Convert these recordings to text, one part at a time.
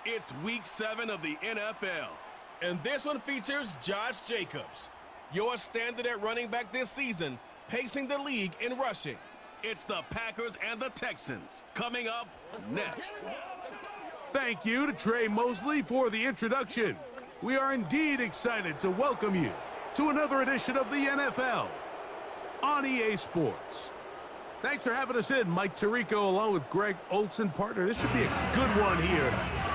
It's Week 7 of the NFL, and this one features Josh Jacobs, your standard at running back this season, pacing the league in rushing. It's the Packers and the Texans coming up next. Thank you to Trey Mosley for the introduction. We are indeed excited to welcome you to another edition of the NFL on EA Sports. Thanks for having us in, Mike Tirico, along with Greg Olson, partner. This should be a good one here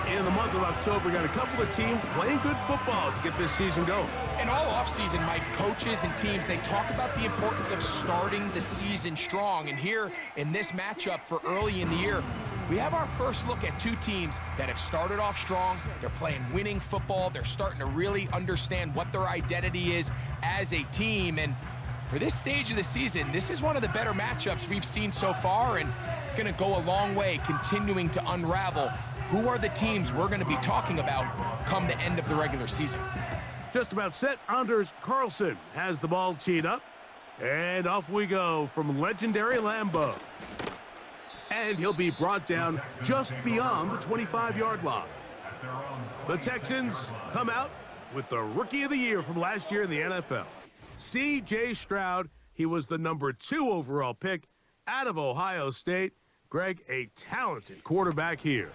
in the month of October. Got a couple of teams playing good football to get this season going. And all offseason, Mike, coaches and teams, they talk about the importance of starting the season strong. And here in this matchup for early in the year, we have our first look at two teams that have started off strong. They're playing winning football. They're starting to really understand what their identity is as a team. And for this stage of the season, this is one of the better matchups we've seen so far, and it's going to go a long way continuing to unravel who are the teams we're going to be talking about come the end of the regular season. Just about set. Anders Carlson has the ball teed up, and off we go from legendary Lambeau. And he'll be brought down just beyond the 25-yard line. The Texans come out with the Rookie of the Year from last year in the NFL. C.J. Stroud, he was the number 2 overall pick out of Ohio State. Greg, a talented quarterback here.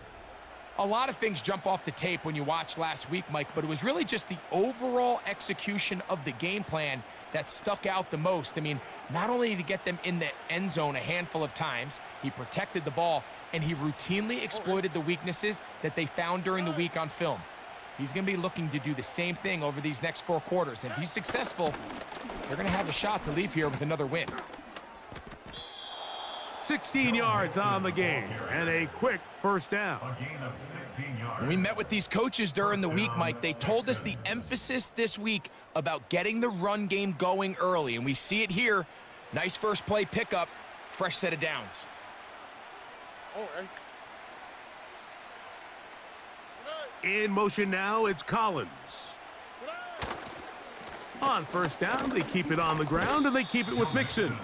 A lot of things jump off the tape when you watch last week, Mike, but it was really just the overall execution of the game plan that stuck out the most. I mean, not only did he get them in the end zone a handful of times, he protected the ball, and he routinely exploited the weaknesses that they found during the week on film. He's going to be looking to do the same thing over these next 4 quarters. If he's successful, they're going to have a shot to leave here with another win. 16 yards on the game and a quick first down. When we met with these coaches during the week, Mike, they told us the emphasis this week about getting the run game going early, and we see it here. Nice first play pickup, fresh set of downs. All right. In motion now, it's Collins. On first down, they keep it on the ground, and they keep it with Mixon.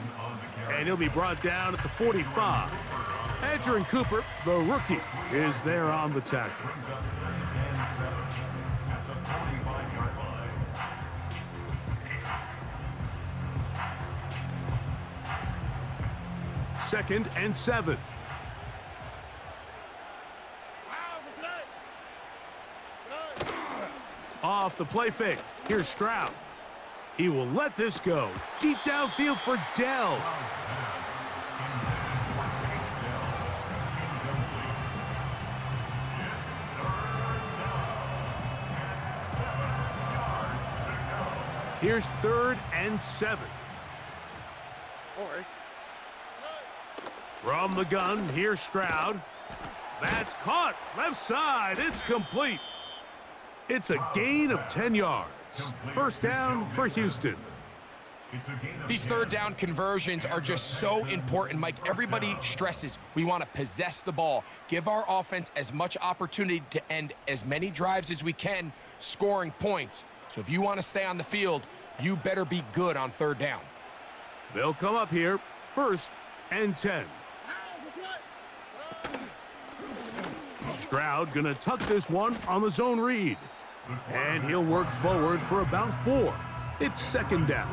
And he'll be brought down at the 45. Edgerrin Cooper, the rookie, is there on the tackle. Second and 7. Off the play fake. Here's Stroud. He will let this go. Deep downfield for Dell. Here's 3rd and 7. All right. From the gun, here's Stroud. That's caught. Left side. It's complete. It's a gain of 10 yards. First down for Houston. These third down conversions are just so important, Mike. Everybody stresses we want to possess the ball, give our offense as much opportunity to end as many drives as we can, scoring points. So if you want to stay on the field, you better be good on third down. They'll come up here, 1st and 10. Stroud gonna tuck this one on the zone read. And he'll work forward for about 4. It's 2nd down.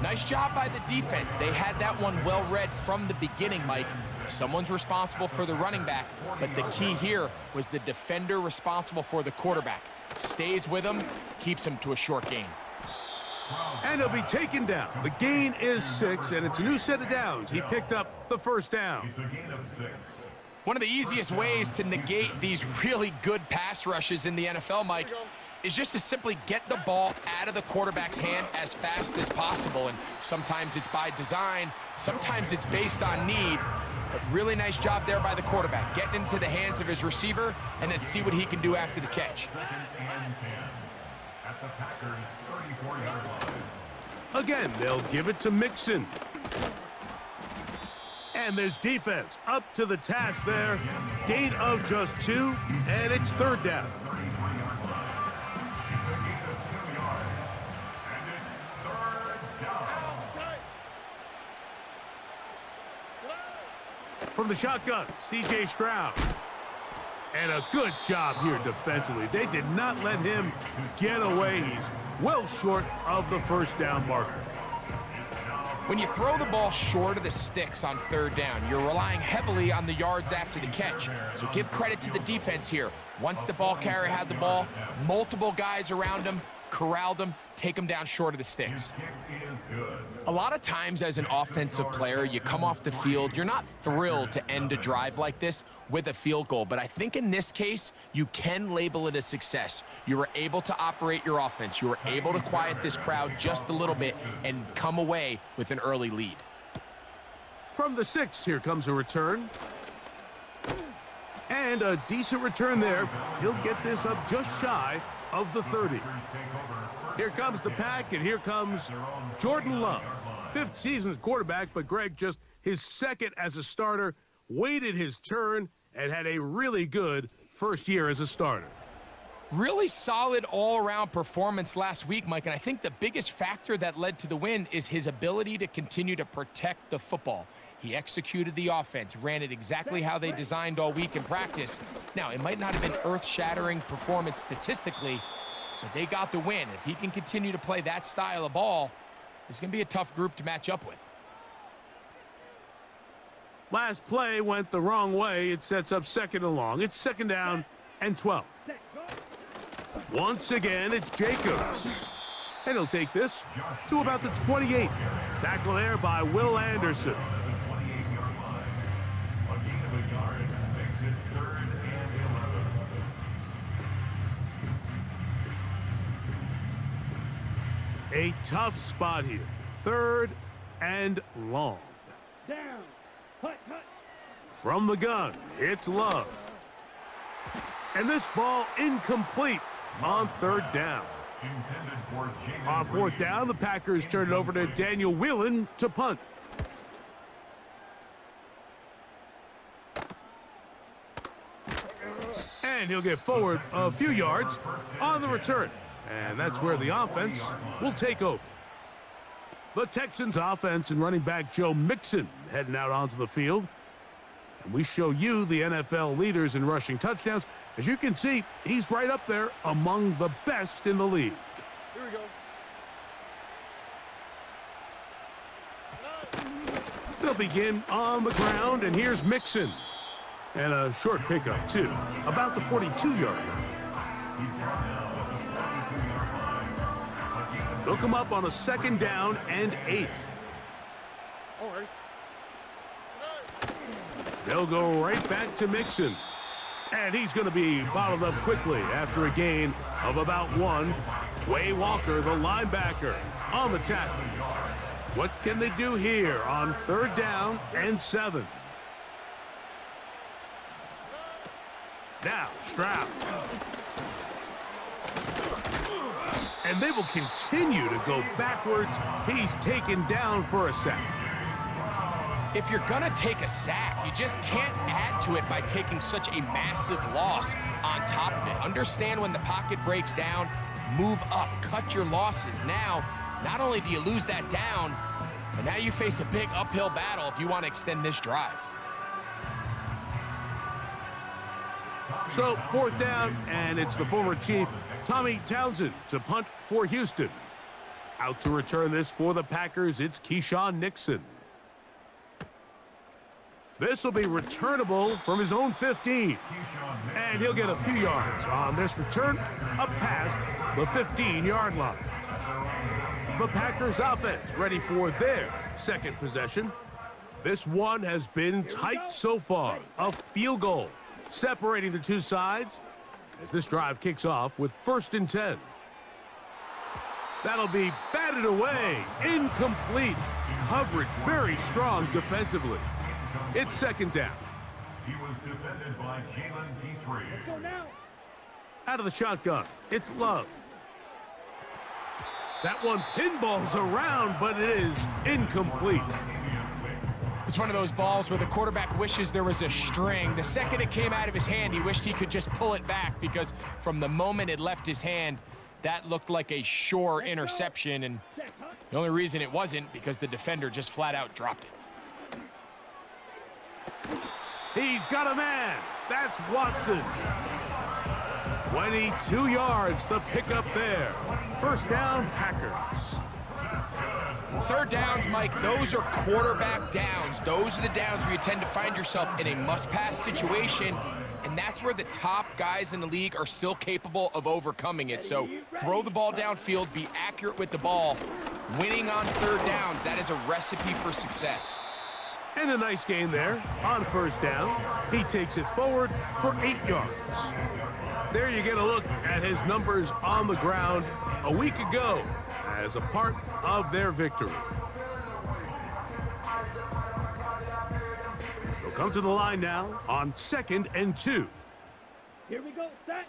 Nice job by the defense. They had that one well read from the beginning, Mike. Someone's responsible for the running back, but the key here was the defender responsible for the quarterback. Stays with him, keeps him to a short gain. And he'll be taken down. The gain is 6, and it's a new set of downs. He picked up the first down. One of the easiest ways to negate these really good pass rushes in the NFL, Mike, is just to simply get the ball out of the quarterback's hand as fast as possible. And sometimes it's by design, sometimes it's based on need. But really nice job there by the quarterback, getting into the hands of his receiver and then see what he can do after the catch. Again, they'll give it to Mixon. And there's defense up to the task there. Gain of just 2, and it's 3rd down. From the shotgun, C.J. Stroud. And a good job here defensively. They did not let him get away. He's well short of the first down marker. When you throw the ball short of the sticks on third down, you're relying heavily on the yards after the catch. So give credit to the defense here. Once the ball carrier had the ball, multiple guys around him, corralled him, take him down short of the sticks. A lot of times as an offensive player, you come off the field, you're not thrilled to end a drive like this with a field goal. But I think in this case, you can label it a success. You were able to operate your offense. You were able to quiet this crowd just a little bit and come away with an early lead. From the 6, here comes a return. And a decent return there. He'll get this up just shy of the 30. Here comes the pack, and here comes Jordan Love. 5th season as quarterback, but Greg just his 2nd as a starter, waited his turn, and had a really good first year as a starter. Really solid all-around performance last week, Mike, and I think the biggest factor that led to the win is his ability to continue to protect the football. He executed the offense, ran it exactly how they designed all week in practice. Now, it might not have been earth-shattering performance statistically, but they got the win. If he can continue to play that style of ball, it's going to be a tough group to match up with. Last play went the wrong way. It sets up 2nd and long. It's 2nd down and 12. Once again, it's Jacobs. And he'll take this to about the 28. Tackle there by Will Anderson. A tough spot here. 3rd and long. Down. Hut, hut. From the gun, it's Love. And this ball incomplete on 3rd down. On 4th down, the Packers turn it over to Daniel Whelan to punt. And he'll get forward a few yards on the return. And that's where the offense will take over. The Texans offense and running back Joe Mixon heading out onto the field. And we show you the NFL leaders in rushing touchdowns. As you can see, he's right up there among the best in the league. Here we go. They'll begin on the ground, and here's Mixon. And a short pickup, too, about the 42-yard line. They'll come up on a 2nd down and 8. All right. They'll go right back to Mixon. And he's going to be bottled up quickly after a gain of about 1. Way Walker, the linebacker, on the tackle. What can they do here on 3rd down and 7? Now, Stroud. And they will continue to go backwards. He's taken down for a sack. If you're going to take a sack, you just can't add to it by taking such a massive loss on top of it. Understand when the pocket breaks down, move up, cut your losses. Now, not only do you lose that down, but now you face a big uphill battle if you want to extend this drive. So, 4th down, and it's the former Chief, Tommy Townsend, to punt for Houston. Out to return this for the Packers, it's Keyshawn Nixon. This will be returnable from his own 15. And he'll get a few yards on this return up past the 15-yard line. The Packers offense ready for their 2nd possession. This one has been tight so far. A field goal separating the two sides as this drive kicks off with 1st and 10. That'll be batted away. Incomplete. Coverage very strong defensively. It's 2nd down. He was defended by G920. Go now. Out of the shotgun, it's Love. That one pinballs around, but it is incomplete. It's one of those balls where the quarterback wishes there was a string. The second it came out of his hand, he wished he could just pull it back, because from the moment it left his hand, that looked like a sure interception, and the only reason it wasn't because the defender just flat out dropped it. He's got a man, That's Watson. 22 yards, the pickup there. First down, Packers. Third downs, Mike, those are quarterback downs. Those are the downs where you tend to find yourself in a must-pass situation, and that's where the top guys in the league are still capable of overcoming it. So throw the ball downfield, be accurate with the ball. Winning on third downs, that is a recipe for success. And a nice gain there on first down. He takes it forward for 8 yards. There you get a look at his numbers on the ground a week ago as a part of their victory. They'll come to the line now on 2nd and 2. Here we go, set.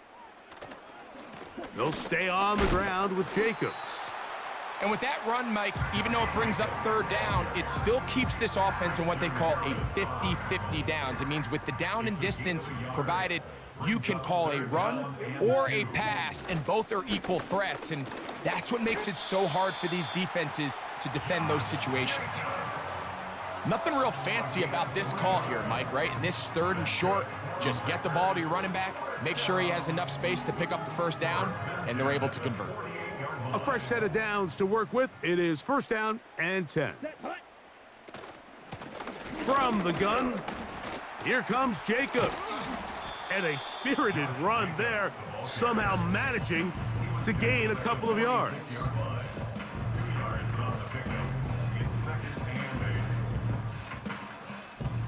They'll stay on the ground with Jacobs. And with that run, Mike, even though it brings up third down, it still keeps this offense in what they call a 50-50 downs. It means with the down and distance provided, you can call a run or a pass, and both are equal threats. And that's what makes it so hard for these defenses to defend those situations. Nothing real fancy about this call here, Mike, right? In this third and short, just get the ball to your running back, make sure he has enough space to pick up the first down, and they're able to convert. A fresh set of downs to work with. It is first down and 10. From the gun, here comes Jacobs. And a spirited run there, somehow managing to gain a couple of yards.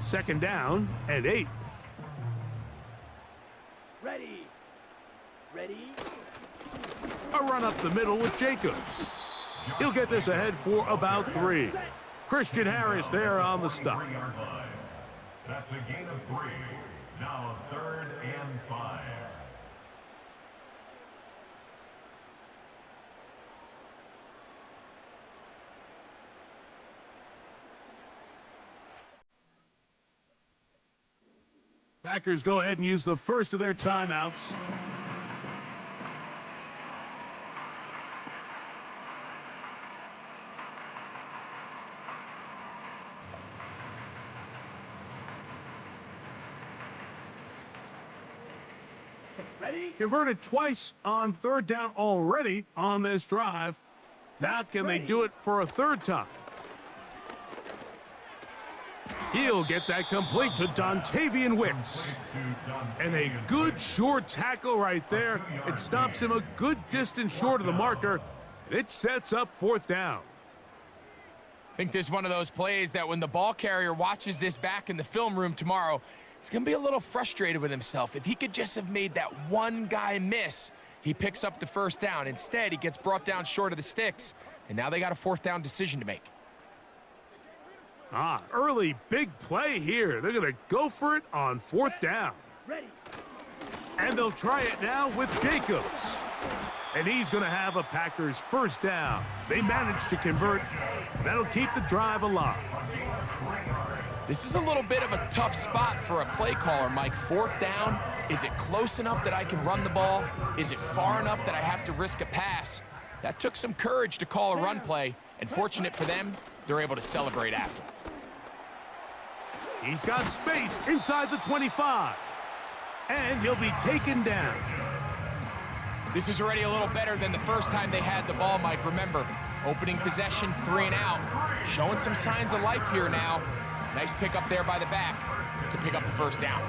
Second down and 8. Ready. Ready. A run up the middle with Jacobs. He'll get this ahead for about 3. Christian Harris there on the stop. That's a gain of 3. Now 3rd and 5. Packers go ahead and use the first of their timeouts. Ready. Converted twice on third down already on this drive. Now can they do it for a third time? He'll get that complete to Dontavian Wicks. And a good short tackle right there. It stops him a good distance short of the marker. And it sets up fourth down. I think this is one of those plays that when the ball carrier watches this back in the film room tomorrow, he's going to be a little frustrated with himself. If he could just have made that one guy miss, he picks up the first down. Instead, he gets brought down short of the sticks, and now they got a fourth down decision to make. Early big play here. They're going to go for it on fourth down. Ready. And they'll try it now with Jacobs. And he's going to have a Packers first down. They managed to convert. That'll keep the drive alive. This is a little bit of a tough spot for a play caller, Mike. Fourth down, is it close enough that I can run the ball? Is it far enough that I have to risk a pass? That took some courage to call a run play, and fortunate for them, they're able to celebrate after. He's got space inside the 25. And he'll be taken down. This is already a little better than the first time they had the ball, Mike. Remember, opening possession, 3 and out. Showing some signs of life here now. Nice pick up there by the back to pick up the first down.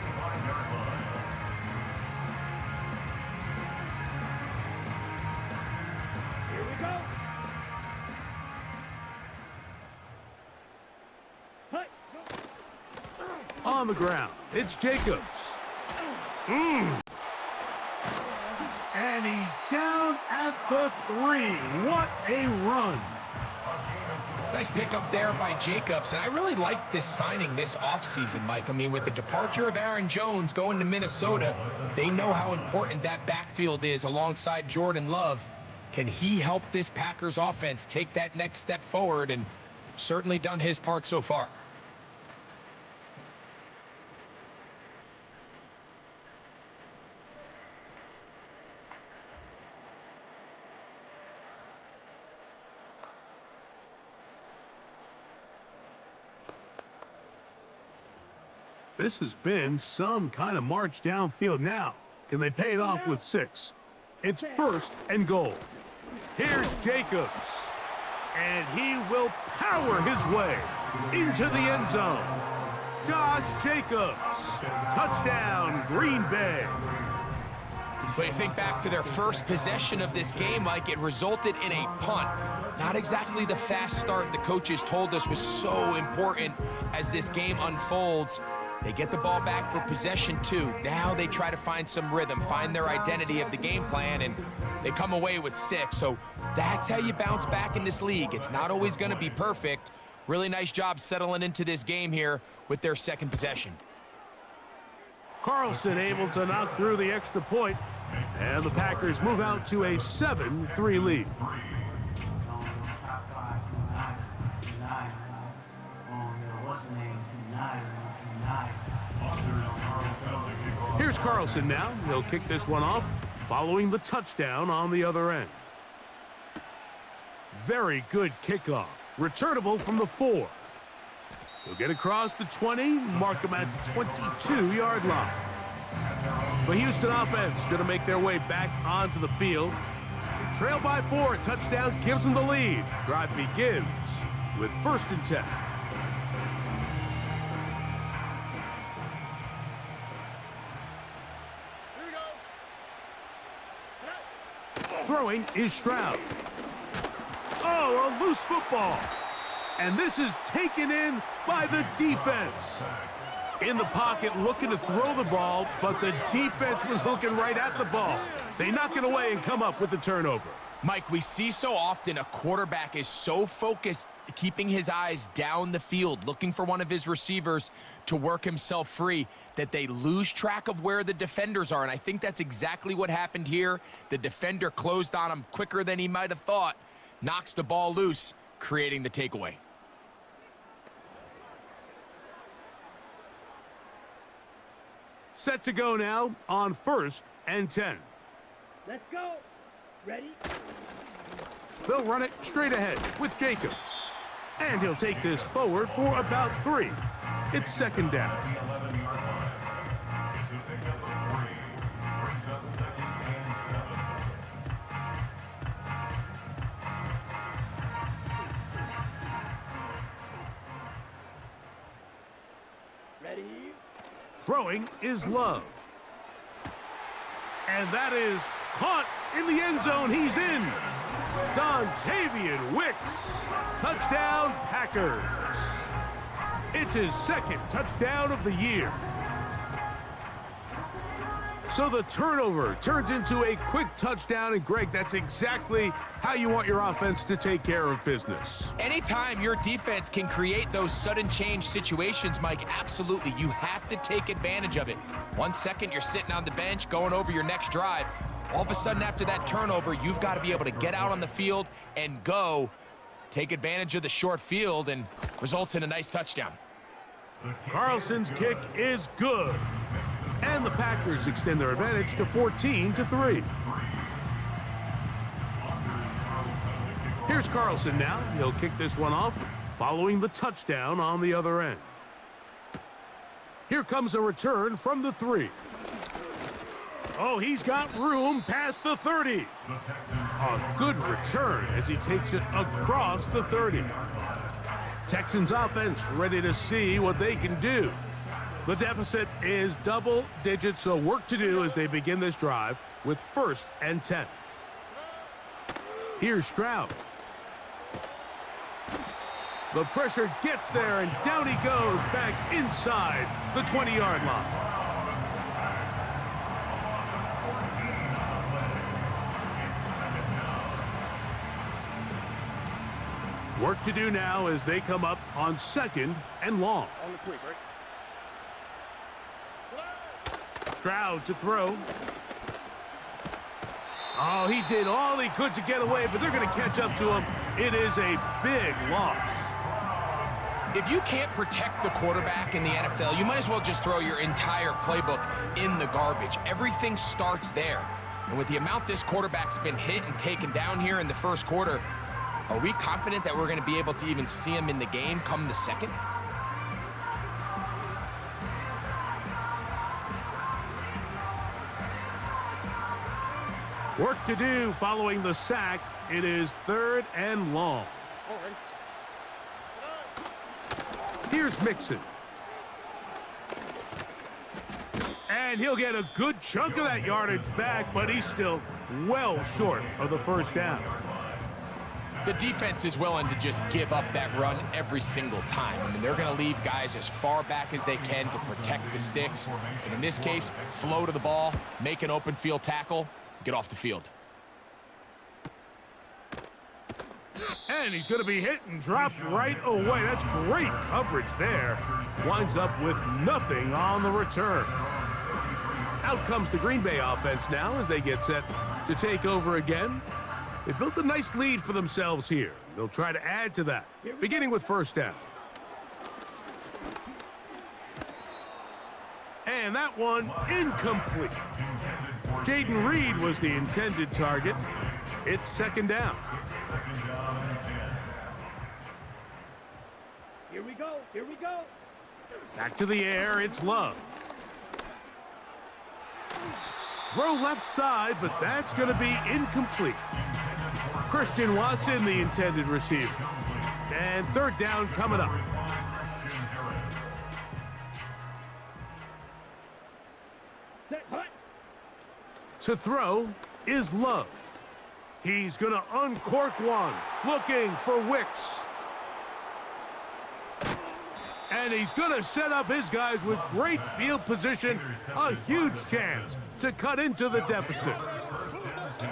Here we go. Hut. On the ground, it's Jacobs. And he's down at the 3. What a run. Nice pickup there by Jacobs, and I really like this signing this offseason, Mike. I mean, with the departure of Aaron Jones going to Minnesota, they know how important that backfield is alongside Jordan Love. Can he help this Packers offense take that next step forward? And certainly done his part so far. This has been some kind of march downfield now. Can they pay it off with 6? It's 1st and goal. Here's Jacobs. And he will power his way into the end zone. Josh Jacobs. Touchdown, Green Bay. But you think back to their first possession of this game, Mike, it resulted in a punt. Not exactly the fast start the coaches told us was so important as this game unfolds. They get the ball back for possession 2. Now they try to find some rhythm, find their identity of the game plan, and they come away with 6. So that's how you bounce back in this league. It's not always going to be perfect. Really nice job settling into this game here with their second possession. Carlson able to knock through the extra point, and the Packers move out to a 7-3 lead. Here's Carlson now. He'll kick this one off, following the touchdown on the other end. Very good kickoff. Returnable from the 4. He'll get across the 20, mark him at the 22-yard line. The Houston offense going to make their way back onto the field. They trail by 4. A touchdown gives them the lead. Drive begins with 1st and 10. Throwing is Stroud. Oh, a loose football. And this is taken in by the defense. In the pocket, looking to throw the ball, but the defense was looking right at the ball. They knock it away and come up with the turnover. Mike, we see so often a quarterback is so focused, keeping his eyes down the field, looking for one of his receivers to work himself free, that they lose track of where the defenders are. And I think that's exactly what happened here. The defender closed on him quicker than he might have thought, knocks the ball loose, creating the takeaway. Set to go now on 1st and 10. Let's go. Ready? They'll run it straight ahead with Jacobs. And he'll take this forward for about 3. It's 2nd down. Ready? Throwing is Love. And that is caught in the end zone. He's in. Dontavian Wicks. Touchdown, Packers. It's his 2nd touchdown of the year. So the turnover turns into a quick touchdown, and Greg, that's exactly how you want your offense to take care of business. Anytime your defense can create those sudden change situations, Mike, absolutely, you have to take advantage of it. 1 second, you're sitting on the bench, going over your next drive. All of a sudden, after that turnover, you've got to be able to get out on the field and go. Take advantage of the short field, and results in a nice touchdown. Carlson's kick is good. And the Packers extend their advantage to 14-3. Here's Carlson now. He'll kick this one off, following the touchdown on the other end. Here comes a return from the 3. Oh, he's got room past the 30. A good return as he takes it across the 30. Texans offense ready to see what they can do. The deficit is double digits, so work to do as they begin this drive with 1st and 10. Here's Stroud. The pressure gets there, and down he goes back inside the 20-yard line. Work to do now as they come up on 2nd and long. On the quick, right? Stroud to throw. Oh, he did all he could to get away, but they're going to catch up to him. It is a big loss. If you can't protect the quarterback in the NFL, you might as well just throw your entire playbook in the garbage. Everything starts there. And with the amount this quarterback's been hit and taken down here in the 1st quarter, are we confident that we're going to be able to even see him in the game come the 2nd? Work to do following the sack. It is 3rd and long. All right. Here's Mixon. And he'll get a good chunk of that yardage back, but he's still well short of the first down. The defense is willing to just give up that run every single time. I mean, they're going to leave guys as far back as they can to protect the sticks. And in this case, flow to the ball, make an open field tackle, get off the field. And he's going to be hit and dropped right away. That's great coverage there. Winds up with nothing on the return. Out comes the Green Bay offense now as they get set to take over again. They built a nice lead for themselves here. They'll try to add to that, beginning with first down. And that one incomplete. Jaden Reed was the intended target. It's 2nd down. Here we go. Here we go. Back to the air, it's Love. Throw left side, but that's going to be incomplete. Christian Watson, the intended receiver. And 3rd down coming up. Set, hut. To throw is Love. He's going to uncork one, looking for Wicks. And he's going to set up his guys with great field position. A huge chance to cut into the deficit.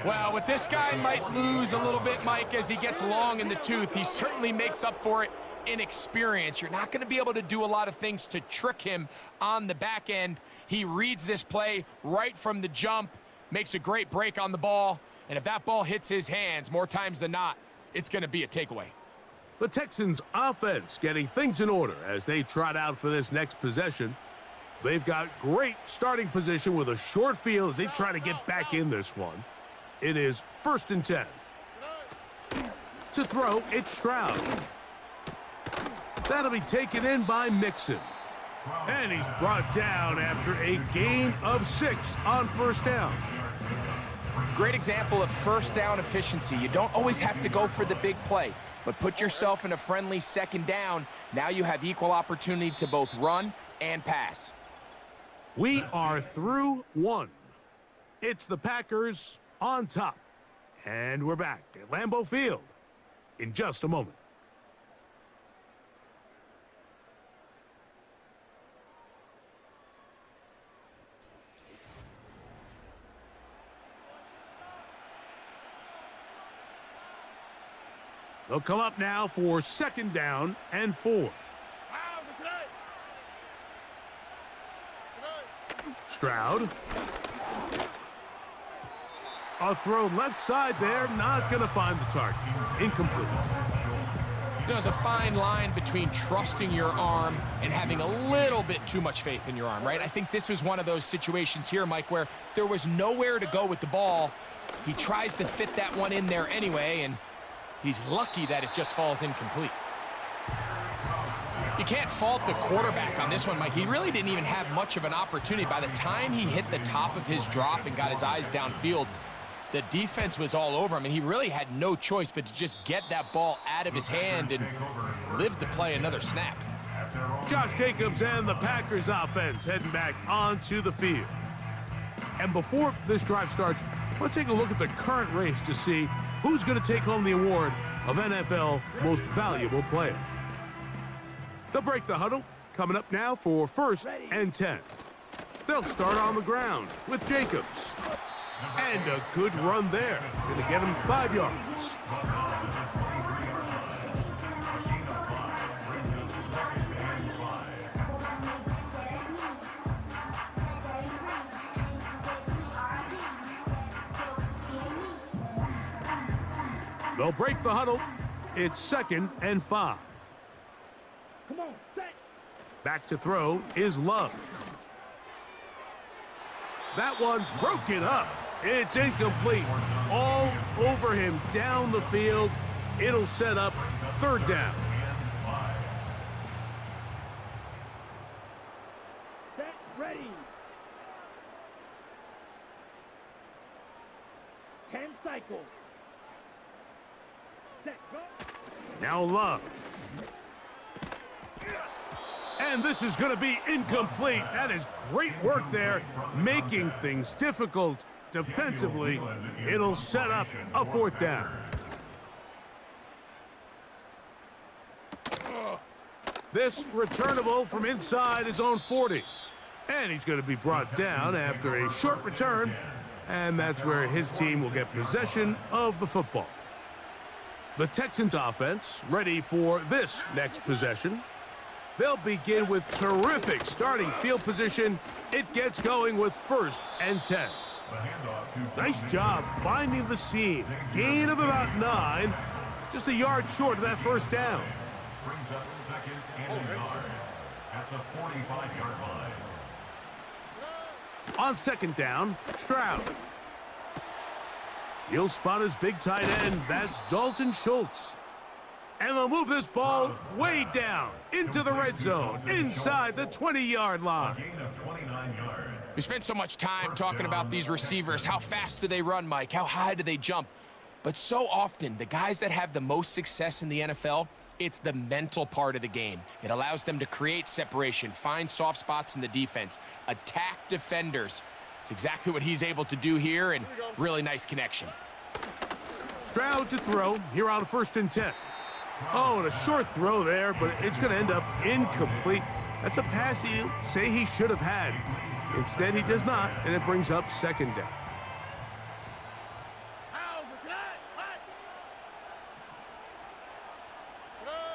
Well, what this guy might lose a little bit, Mike, as he gets long in the tooth, he certainly makes up for it in experience. You're not going to be able to do a lot of things to trick him on the back end. He reads this play right from the jump, makes a great break on the ball, and if that ball hits his hands more times than not, it's going to be a takeaway. The Texans offense getting things in order as they trot out for this next possession. They've got great starting position with a short field as they try to get back in this one. It is 1st and 10. To throw, it's Stroud. That'll be taken in by Mixon. And he's brought down after a gain of 6 on 1st down. Great example of first down efficiency. You don't always have to go for the big play, but put yourself in a friendly 2nd down. Now you have equal opportunity to both run and pass. We are through 1. It's the Packers on top. And we're back at Lambeau Field in just a moment. They'll come up now for 2nd down and 4. Stroud. A throw left side there, not going to find the target. Incomplete. There's a fine line between trusting your arm and having a little bit too much faith in your arm, right? I think this was one of those situations here, Mike, where there was nowhere to go with the ball. He tries to fit that one in there anyway, and he's lucky that it just falls incomplete. You can't fault the quarterback on this one, Mike. He really didn't even have much of an opportunity. By the time he hit the top of his drop and got his eyes downfield, the defense was all over him, and he really had no choice but to just get that ball out of his hand and live to play another snap. Josh Jacobs and the Packers offense heading back onto the field. And before this drive starts, let's take a look at the current race to see who's going to take home the award of NFL Most Valuable Player. They'll break the huddle, coming up now for 1st and 10. They'll start on the ground with Jacobs. And a good run there. Going to get him 5 yards. They'll break the huddle. It's 2nd and 5. Come on, set. Back to throw is Love. That one broken up. It's incomplete. All over him down the field. It'll set up 3rd down. Set, ready. 10 cycles. Set, go. Now Love. And this is going to be incomplete. That is great work there, making things difficult defensively. It'll set up a 4th down. This returnable from inside his own 40. And he's going to be brought down after a short return. And that's where his team will get possession of the football. The Texans offense ready for this next possession. They'll begin with terrific starting field position. It gets going with 1st and 10. Nice job finding the seam. Gain of about 9. Just a yard short of that 1st down. Brings up 2nd and a yard at the 45-yard line. On 2nd down, Stroud. He'll spot his big tight end. That's Dalton Schultz. And they'll move this ball way down into the red zone, inside the 20-yard line. Gain of 29 yards. We spent so much time talking about these receivers. How fast do they run, Mike? How high do they jump? But so often, the guys that have the most success in the NFL, it's the mental part of the game. It allows them to create separation, find soft spots in the defense, attack defenders. It's exactly what he's able to do here, and really nice connection. Stroud to throw here on 1st and 10. Oh, and a short throw there, but it's going to end up incomplete. That's a pass you say he should have had. Instead, he does not, and it brings up 2nd down.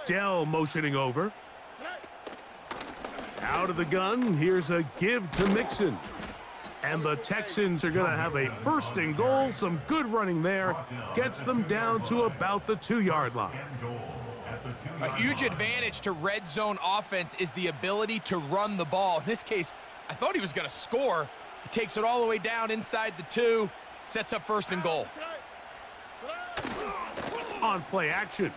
Dell motioning over. Out of the gun, here's a give to Mixon. And the Texans are going to have a 1st and goal. Some good running there. Gets them down to about the 2-yard line. A huge advantage to red zone offense is the ability to run the ball. In this case, I thought he was going to score. He takes it all the way down inside the 2, sets up 1st and goal. On play action.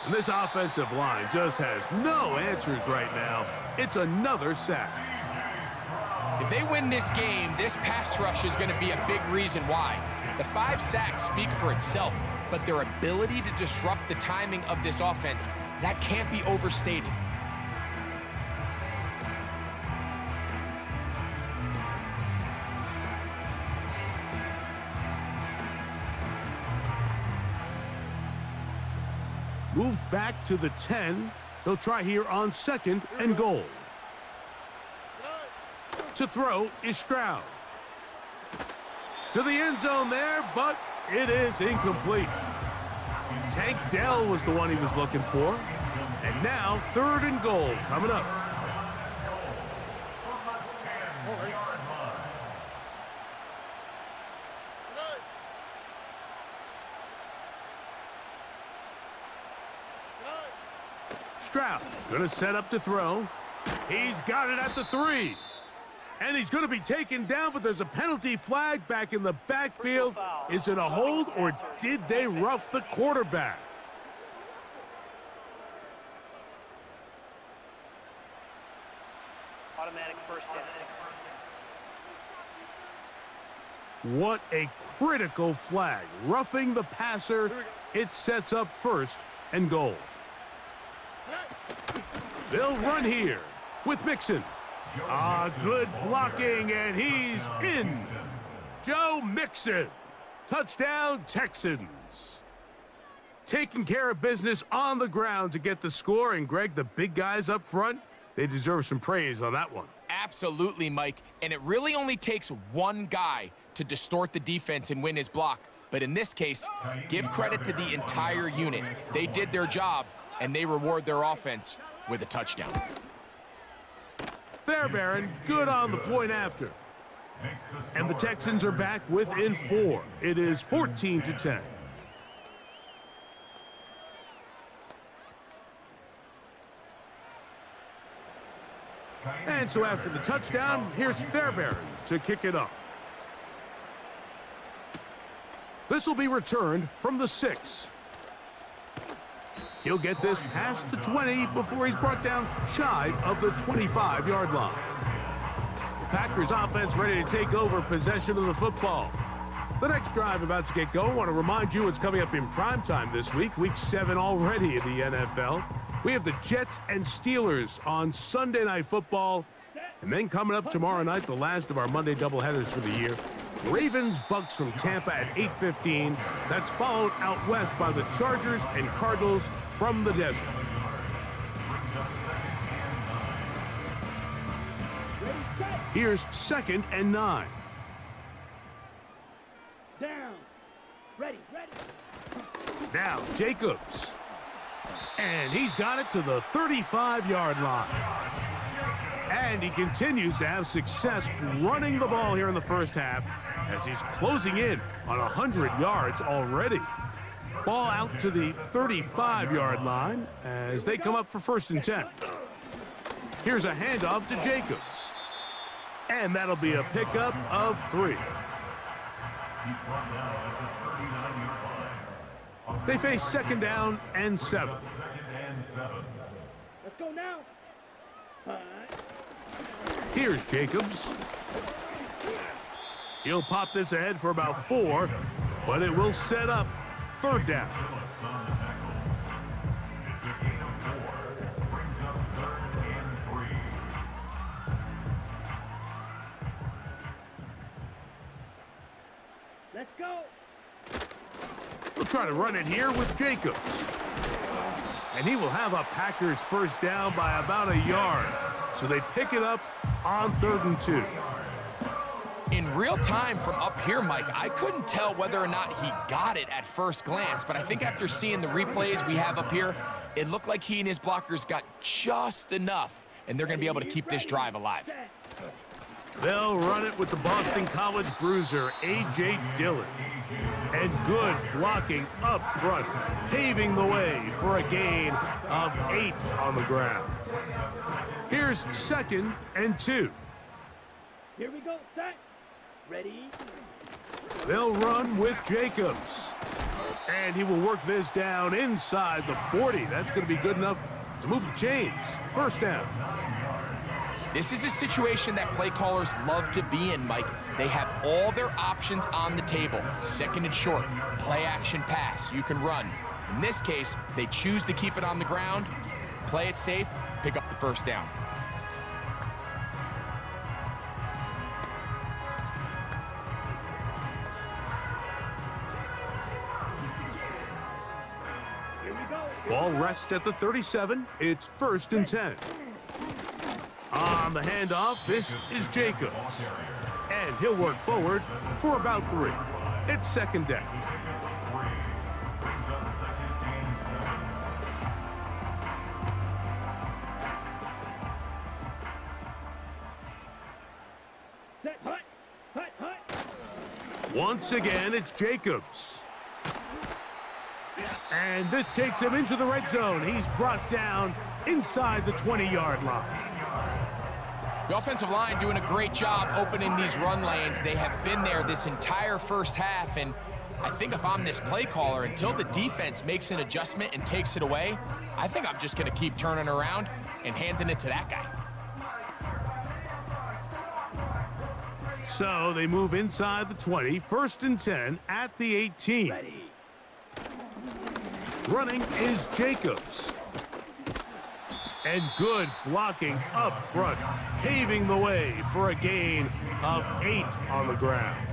And this offensive line just has no answers right now. It's another sack. If they win this game, this pass rush is going to be a big reason why. The 5 sacks speak for itself, but their ability to disrupt the timing of this offense, that can't be overstated. Moved back to the 10. They'll try here on 2nd and goal. To throw is Stroud. To the end zone there, but it is incomplete. Tank Dell was the one he was looking for. And now 3rd and goal coming up. Stroud gonna set up to throw. He's got it at the 3. And he's going to be taken down, but there's a penalty flag back in the backfield. Is it a hold, or did they rough the quarterback? Automatic 1st down. What a critical flag. Roughing the passer. It sets up 1st and goal. They'll run here with Mixon. Good blocking, and he's in. Joe Mixon. Touchdown, Texans. Taking care of business on the ground to get the score, and Greg, the big guys up front, they deserve some praise on that one. Absolutely, Mike, and it really only takes one guy to distort the defense and win his block. But in this case, give credit to the entire unit. They did their job, and they reward their offense with a touchdown. Fairbairn, good on the point after. And the Texans are back within 4. It is 14-10. And so after the touchdown, here's Fairbairn to kick it off. This will be returned from the 6. He'll get this past the 20 before he's brought down shy of the 25-yard line. The Packers offense ready to take over possession of the football. The next drive about to get going. I want to remind you it's coming up in primetime this week. Week 7 already in the NFL. We have the Jets and Steelers on Sunday Night Football. And then coming up tomorrow night, the last of our Monday doubleheaders for the year. Ravens, Bucks from Tampa at 8:15. That's followed out west by the Chargers and Cardinals from the desert. Here's 2nd and 9. Down. Ready. Now Jacobs. And he's got it to the 35-yard line. And he continues to have success running the ball here in the first half as he's closing in on 100 yards already. Ball out to the 35-yard line as they come up for 1st and 10. Here's a handoff to Jacobs. And that'll be a pickup of 3. They face 2nd down and 7. Let's go now. Here's Jacobs. He'll pop this ahead for about 4, but it will set up 3rd down. Let's go. We'll try to run it here with Jacobs. And he will have a Packers 1st down by about a yard. So they pick it up on 3rd and 2. In real time from up here, Mike, I couldn't tell whether or not he got it at first glance, but I think after seeing the replays we have up here, it looked like he and his blockers got just enough, and they're going to be able to keep this drive alive. They'll run it with the Boston College bruiser, A.J. Dillon. And good blocking up front, paving the way for a gain of 8 on the ground. Here's 2nd and 2. Here we go. Set. Ready. They'll run with Jacobs. And he will work this down inside the 40. That's going to be good enough to move the chains. 1st down. This is a situation that play callers love to be in, Mike. They have all their options on the table. 2nd and short, play action pass, you can run. In this case, they choose to keep it on the ground, play it safe, pick up the 1st down. Here we go. Ball rests at the 37. It's 1st and 10. On the handoff, this is Jacobs. And he'll work forward for about 3. It's 2nd down. Set. Hut. Once again, it's Jacobs. And this takes him into the red zone. He's brought down inside the 20-yard line. The offensive line doing a great job opening these run lanes. They have been there this entire first half, and I think if I'm this play caller, until the defense makes an adjustment and takes it away, I think I'm just going to keep turning around and handing it to that guy. So they move inside the 20, 1st and 10 at the 18. Ready. Running is Jacobs. And good blocking up front, paving the way for a gain of 8 on the ground.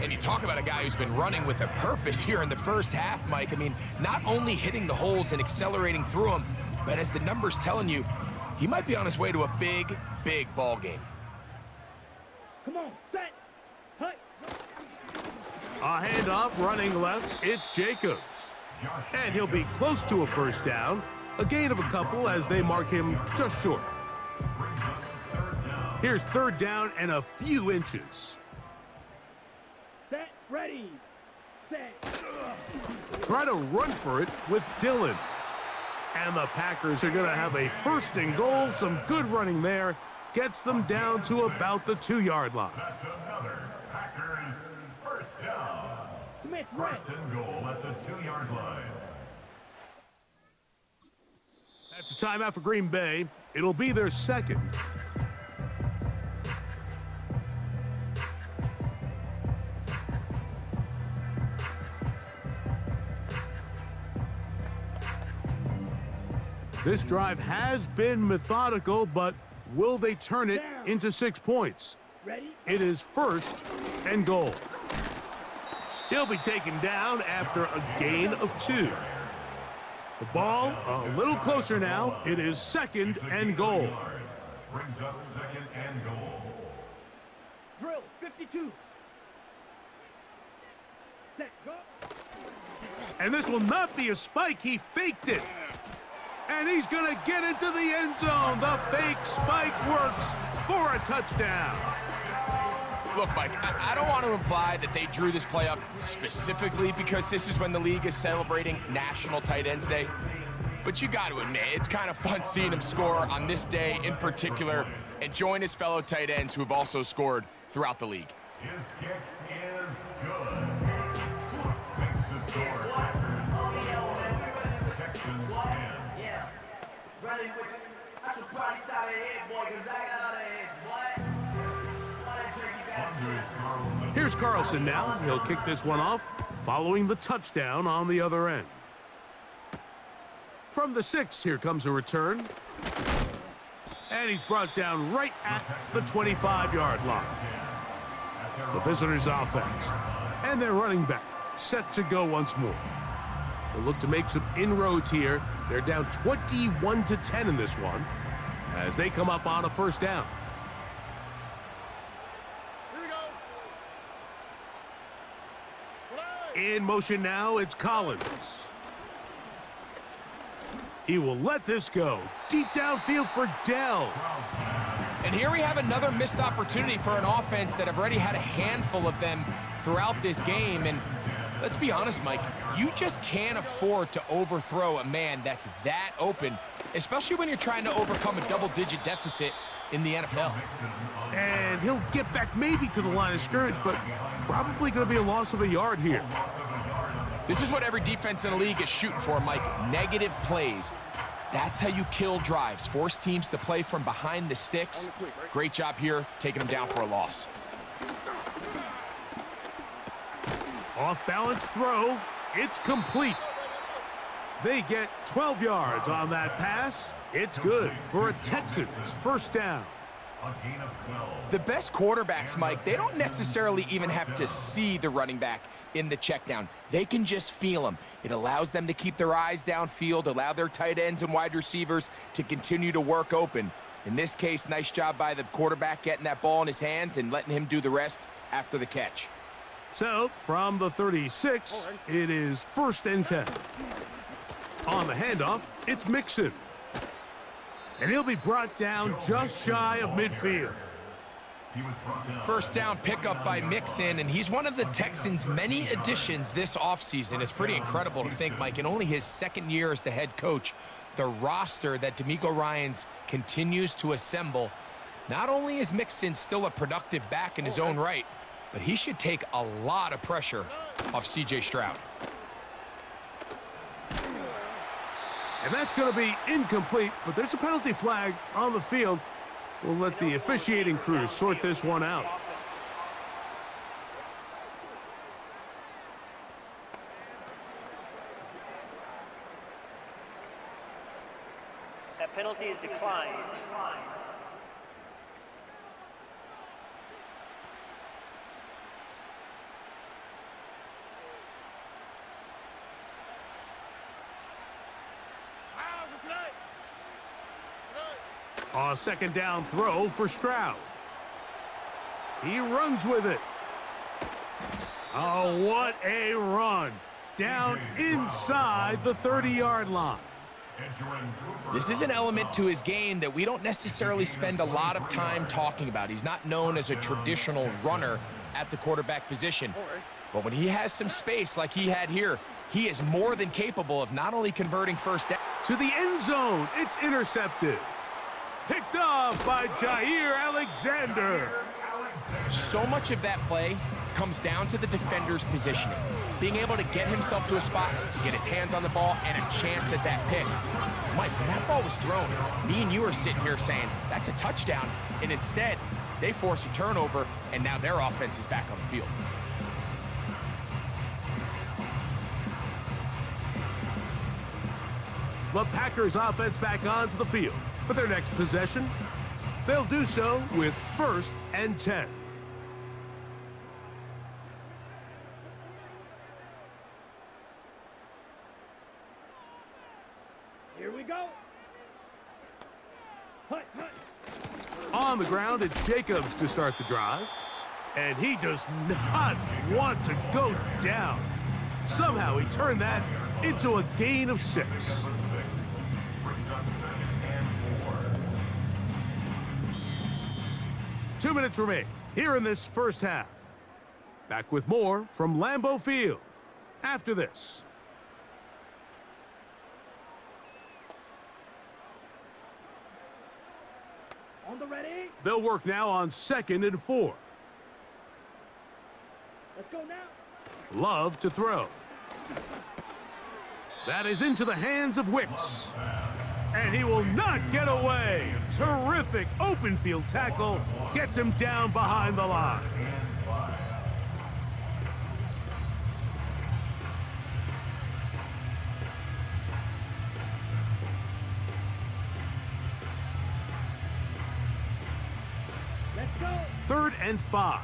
And you talk about a guy who's been running with a purpose here in the first half, Mike. I mean, not only hitting the holes and accelerating through them, but as the numbers telling you, he might be on his way to a big, big ball game. Come on. Set. Hut. A handoff running left, it's Jacobs. And he'll be close to a 1st down. A gain of a couple as they mark him just short. Here's 3rd down and a few inches. Set. Ready. Set. Try to run for it with Dillon. And the Packers are going to have a 1st and goal. Some good running there. Gets them down to about the 2-yard line. That's another Packers 1st down. Smith. Right. 1st and goal at the 2-yard line. That's a timeout for Green Bay. It'll be their 2nd. This drive has been methodical, but will they turn it into 6 points? Ready? It is 1st and goal. He'll be taken down after a gain of 2. The ball a little closer now. It is 2nd and goal. Brings up 2nd and goal. Drill, 52. Set, go. And this will not be a spike. He faked it. And he's going to get into the end zone. The fake spike works for a touchdown. Look, Mike, I don't want to imply that they drew this play up specifically because this is when the league is celebrating National Tight Ends Day. But you got to admit, it's kind of fun seeing him score on this day in particular and join his fellow tight ends who have also scored throughout the league. His kick is good. Makes the score. Texans 10. Yeah. Running with it. I should probably start a head, boy, because I got other heads, boy. Here's Carlson now. He'll kick this one off, following the touchdown on the other end. From the 6, here comes a return. And he's brought down right at the 25-yard line. The visitors' offense. And their running back set to go once more. They'll look to make some inroads here. They're down 21-10 in this one as they come up on a 1st down. In motion now, it's Collins. He will let this go. Deep downfield for Dell. And here we have another missed opportunity for an offense that have already had a handful of them throughout this game. And let's be honest, Mike, you just can't afford to overthrow a man that's that open, especially when you're trying to overcome a double-digit deficit in the NFL. And he'll get back maybe to the line of scrimmage, but probably going to be a loss of a yard here. This is what every defense in the league is shooting for, Mike. Negative plays. That's how you kill drives. Force teams to play from behind the sticks. Great job here, taking them down for a loss. Off-balance throw. It's complete. They get 12 yards on that pass. It's good for a Texans 1st down. The best quarterbacks, Mike, they don't necessarily even have to see the running back in the check down. They can just feel him. It allows them to keep their eyes downfield, allow their tight ends and wide receivers to continue to work open. In this case, nice job by the quarterback getting that ball in his hands and letting him do the rest after the catch. So, from the 36, it is 1st and 10. On the handoff, it's Mixon. And he'll be brought down just shy of midfield. 1st down pickup by Mixon, and he's one of the Texans' many additions this offseason. It's pretty incredible to think, Mike, in only his 2nd year as the head coach, the roster that DeMeco Ryans continues to assemble. Not only is Mixon still a productive back in his own right, but he should take a lot of pressure off C.J. Stroud. And that's going to be incomplete, but there's a penalty flag on the field. We'll let the officiating crew sort this one out. That penalty is declined. A 2nd down throw for Stroud. He runs with it. Oh, what a run. Down inside the 30-yard line. This is an element to his game that we don't necessarily spend a lot of time talking about. He's not known as a traditional runner at the quarterback position. But when he has some space like he had here, he is more than capable of not only converting 1st down. To the end zone, it's intercepted. Picked off by Jair Alexander. So much of that play comes down to the defender's positioning. Being able to get himself to a spot, get his hands on the ball, and a chance at that pick. Mike, when that ball was thrown, me and you are sitting here saying, that's a touchdown. And instead, they force a turnover, and now their offense is back on the field. the Packers offense back onto the field for their next possession. They'll do so with 1st and 10. Here we go. Hut, hut. On the ground, it's Jacobs to start the drive. And he does not want to go down. Somehow he turned that into a gain of 6. Brings up 2nd and 4. 2 minutes remain here in this first half. Back with more from Lambeau Field after this. On the ready. They'll work now on 2nd and 4. Let's go now. Love to throw. That is into the hands of Wicks. And he will not get away. Terrific open field tackle. Gets him down behind the line. Let's go. 3rd and 5.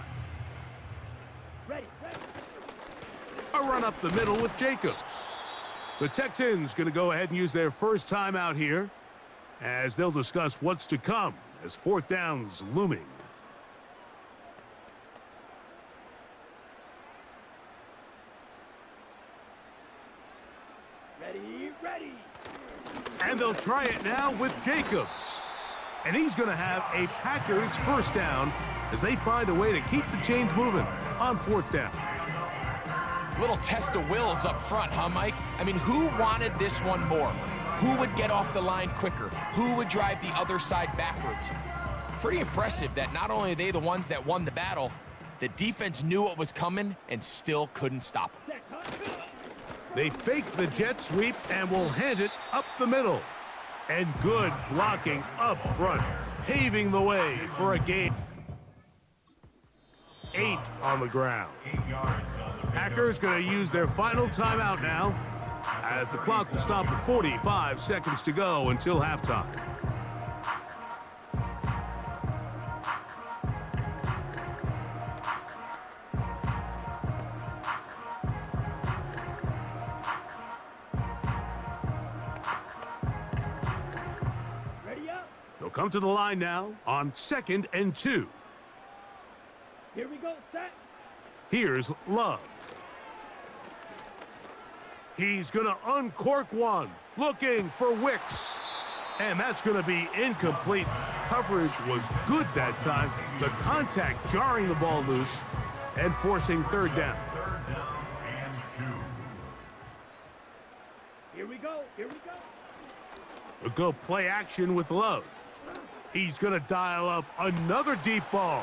Ready, ready. A run up the middle with Jacobs. The Texans going to go ahead and use their first timeout here as they'll discuss what's to come as 4th down's looming. Ready, ready. And they'll try it now with Jacobs. And he's going to have a Packers 1st down as they find a way to keep the chains moving on 4th down. Little test of wills up front, huh, Mike? I mean, who wanted this one more? Who would get off the line quicker? Who would drive the other side backwards? Pretty impressive that not only are they the ones that won the battle, the defense knew what was coming and still couldn't stop them. They fake the jet sweep and will hand it up the middle. And good blocking up front, paving the way for a gain. 8 on the ground. 8 yards on the Packers going to use their final timeout now as the clock will stop at 45 seconds to go until halftime. Ready up. They'll come to the line now on 2nd and 2. Here we go, set. Here's Love. He's going to uncork one, looking for Wicks. And that's going to be incomplete. Coverage was good that time. The contact jarring the ball loose and forcing 3rd down. 3rd down and 2. Here we go, here we go. We'll go play action with Love. He's going to dial up another deep ball.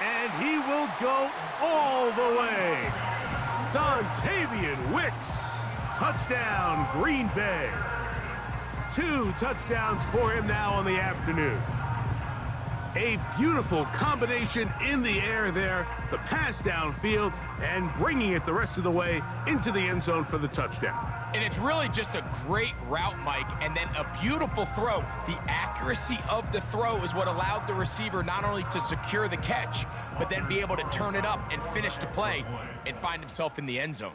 And he will go all the way. Dontavian Wicks. Touchdown, Green Bay. 2 touchdowns for him now in the afternoon. A beautiful combination in the air there. The pass downfield and bringing it the rest of the way into the end zone for the touchdown. And it's really just a great route, Mike, and then a beautiful throw. The accuracy of the throw is what allowed the receiver not only to secure the catch, but then be able to turn it up and finish the play and find himself in the end zone.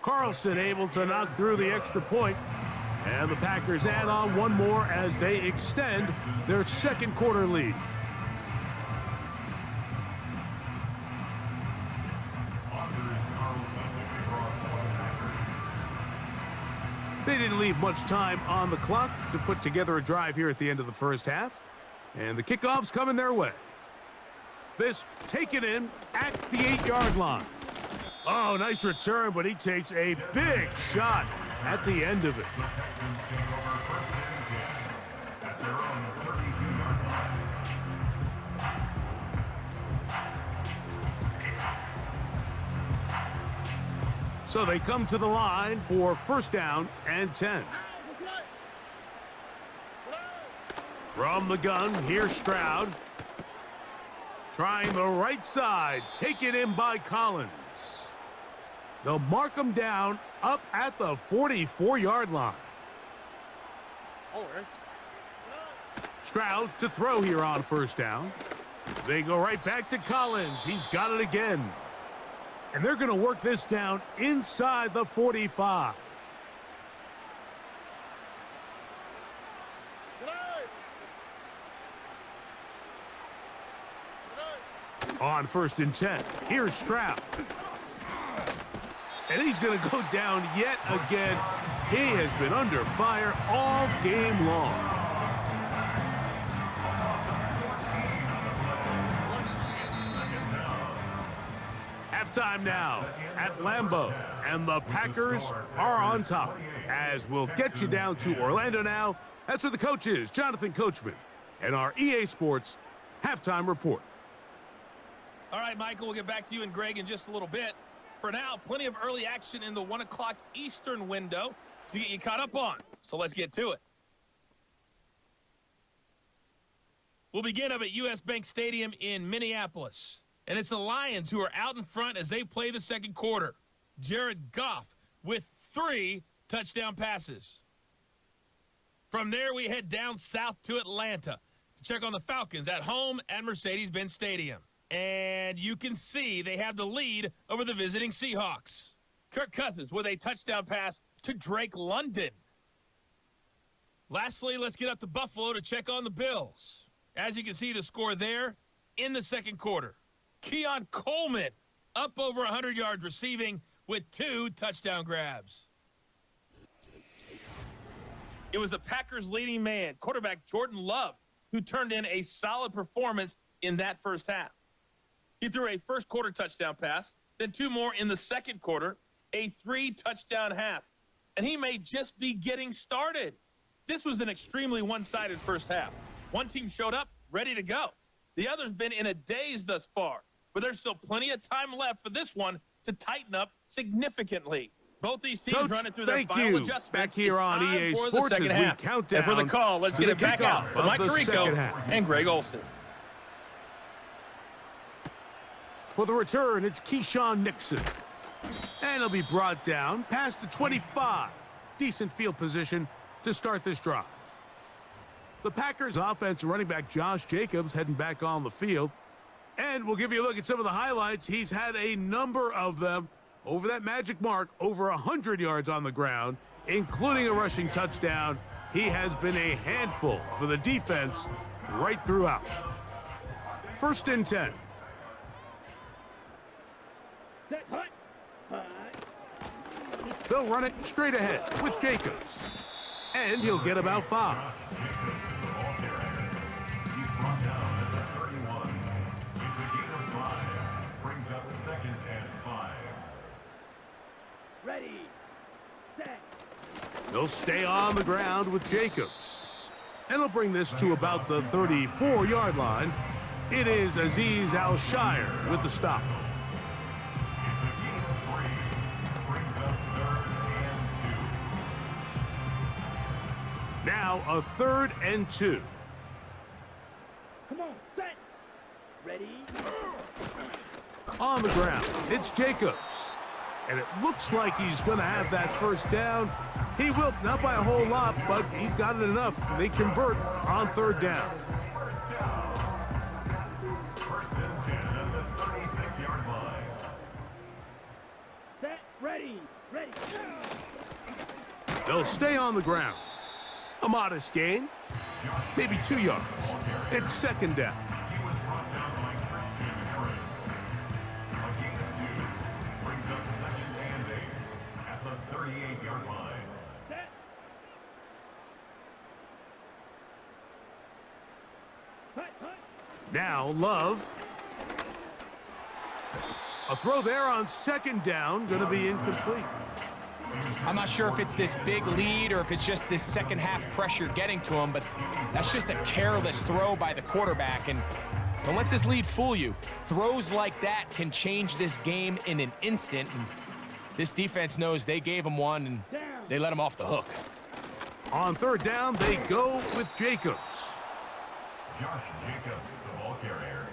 Carlson able to knock through the extra point. And the Packers add on one more as they extend their 2nd quarter lead. They didn't leave much time on the clock to put together a drive here at the end of the first half. And the kickoff's coming their way. This taken in at the 8-yard line. Oh, nice return, but he takes a big shot at the end of it. The Texans take over 1st and 10 at their own 32-yard line. So they come to the line for 1st down and 10. From the gun, here's Stroud. Trying the right side, taken in by Collins. is. They'll mark him down up at the 44-yard line. All right. Stroud to throw here on first down. They go right back to Collins. He's got it again. And they're going to work this down inside the 45. On 1st and 10, here's Stroud. And he's going to go down yet again. He has been under fire all game long. Halftime now at Lambeau, and the Packers are on top. As we'll get you down to Orlando now, that's where the coach is, Jonathan Coachman, and our EA Sports Halftime Report. All right, Michael, we'll get back to you and Greg in just a little bit. For now, plenty of early action in the 1 o'clock Eastern window to get you caught up on. So let's get to it. We'll begin up at US Bank Stadium in Minneapolis. And it's the Lions who are out in front as they play the second quarter. Jared Goff with 3 touchdown passes. From there, we head down south to Atlanta to check on the Falcons at home at Mercedes-Benz Stadium. And you can see they have the lead over the visiting Seahawks. Kirk Cousins with a touchdown pass to Drake London. Lastly, let's get up to Buffalo to check on the Bills. As you can see, the score there in the second quarter. Keon Coleman up over 100 yards receiving with 2 touchdown grabs. It was the Packers' leading man, quarterback Jordan Love, who turned in a solid performance in that first half. He threw a first quarter touchdown pass, then 2 more in the second quarter, a 3-touchdown half. And he may just be getting started. This was an extremely one-sided first half. One team showed up, ready to go. The other's been in a daze thus far, but there's still plenty of time left for this one to tighten up significantly. Both these teams Coach, running through their final adjustments. Back here it's on time EA for Sports the second as we half. count down And for the call, let's get it back out to Mike Tirico and Greg Olson. For the return, it's Keyshawn Nixon. And he'll be brought down past the 25. Decent field position to start this drive. The Packers offense running back Josh Jacobs heading back on the field. And we'll give you a look at some of the highlights. He's had a number of them over that magic mark, over 100 yards on the ground, including a rushing touchdown. He has been a handful for the defense right throughout. 1st and 10. Set, hut, hut. They'll run it straight ahead with Jacobs. And he'll get about 5. He's brought down at the 31. It's a gain of 5. Brings up 2nd and 5. Ready, set. They'll stay on the ground with Jacobs. And he'll bring this to about the 34-yard line. It is Azeez Al-Shire with the stop. It's a gain of 3. Brings up 3rd and 2. Now a 3rd and 2. Come on, set. Ready. On the ground, it's Jacobs. And it looks like he's going to have that first down. He will, not by a whole lot, but he's got it enough. They convert on 3rd down. 1st and 10 at the 36-yard line. Set, ready, ready. They'll stay on the ground. A modest gain, maybe 2 yards. It's 2nd down. He was brought down by Christian Harris. A gain of 2. Brings up 2nd and 8 at the 38-yard line. Set. Hut, hut. Now Love. A throw there on 2nd down, going to be incomplete. I'm not sure if it's this big lead or if it's just this second half pressure getting to him, but that's just a careless throw by the quarterback. And don't let this lead fool you. Throws like that can change this game in an instant. And this defense knows they gave him one, and they let him off the hook. On 3rd down, they go with Jacobs. Josh Jacobs, the ball carrier.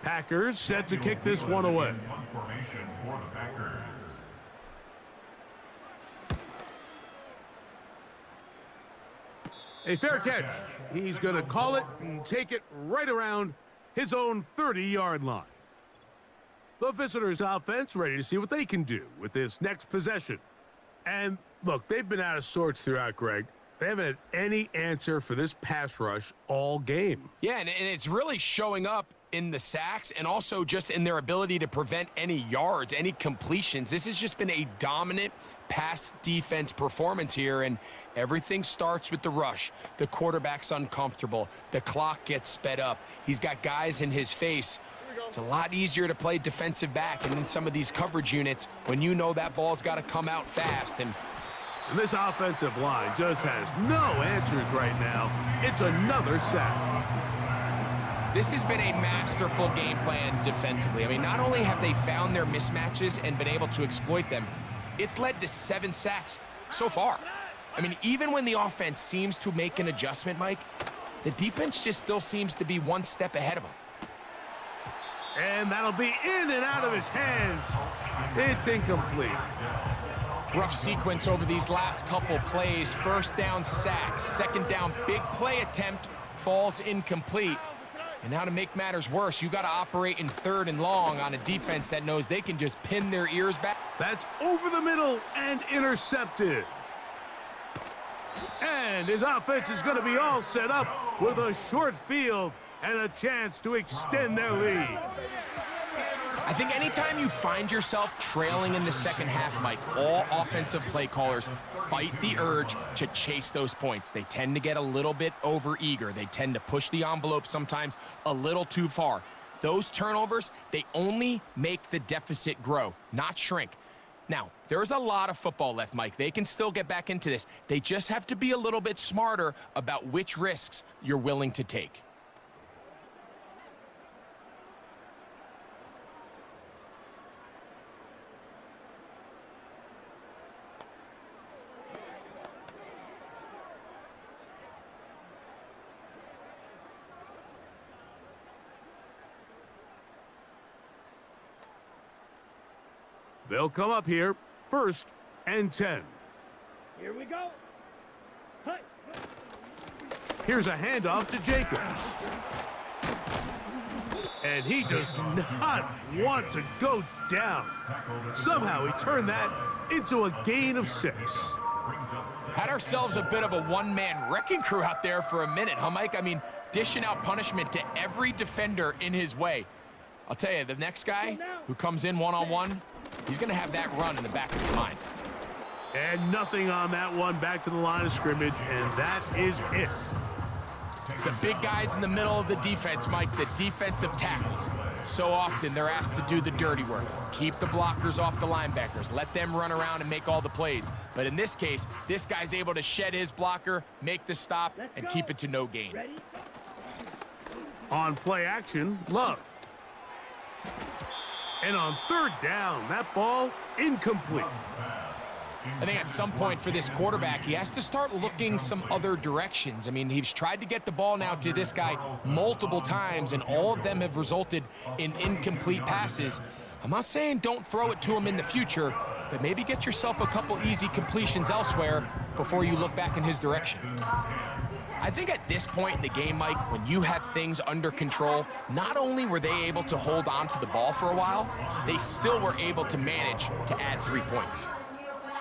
Packers set to kick this one away. Formation for the Packers. A fair catch. He's going to call it and take it right around his own 30-yard line. The visitors' offense ready to see what they can do with this next possession. And look, they've been out of sorts throughout, Greg. They haven't had any answer for this pass rush all game. Yeah, and it's really showing up in the sacks and also just in their ability to prevent any yards, any completions. This has just been a dominant pass defense performance here, and everything starts with the rush. The quarterback's uncomfortable. The clock gets sped up. He's got guys in his face. It's a lot easier to play defensive back and in some of these coverage units when you know that ball's got to come out fast. And this offensive line just has no answers right now. It's another sack. this has been a masterful game plan defensively. I mean, not only have they found their mismatches and been able to exploit them, it's led to 7 sacks so far. I mean, even when the offense seems to make an adjustment, Mike, the defense just still seems to be one step ahead of them. And that'll be in and out of his hands. It's incomplete. Rough sequence over these last couple plays. First down sack, second down big play attempt, falls incomplete. And now to make matters worse, you got to operate in 3rd and long on a defense that knows they can just pin their ears back. That's over the middle and intercepted. And his offense is going to be all set up with a short field and a chance to extend their lead. I think anytime you find yourself trailing in the second half, Mike, all offensive play callers fight the urge to chase those points. They tend to get a little bit over-eager. They tend to push the envelope sometimes a little too far. Those turnovers, they only make the deficit grow, not shrink. Now, there's a lot of football left, Mike. They can still get back into this. They just have to be a little bit smarter about which risks you're willing to take. They'll come up here, 1st and 10. Here we go. Hi. Here's a handoff to Jacobs. And he does not want to go down. Somehow he turned that into a gain of 6. Had ourselves a bit of a one-man wrecking crew out there for a minute, huh, Mike? I mean, dishing out punishment to every defender in his way. I'll tell you, the next guy who comes in one-on-one, he's going to have that run in the back of his mind. And nothing on that one, back to the line of scrimmage, and that is it. The big guys in the middle of the defense, Mike, the defensive tackles. So often they're asked to do the dirty work. Keep the blockers off the linebackers. Let them run around and make all the plays. But in this case, this guy's able to shed his blocker, make the stop, and keep it to no gain. On play action, Love. And on 3rd down, that ball incomplete. I think at some point for this quarterback, he has to start looking some other directions. I mean, he's tried to get the ball now to this guy multiple times, and all of them have resulted in incomplete passes. I'm not saying don't throw it to him in the future, but maybe get yourself a couple easy completions elsewhere before you look back in his direction. I think at this point in the game, Mike, when you have things under control, not only were they able to hold on to the ball for a while, they still were able to manage to add 3 points.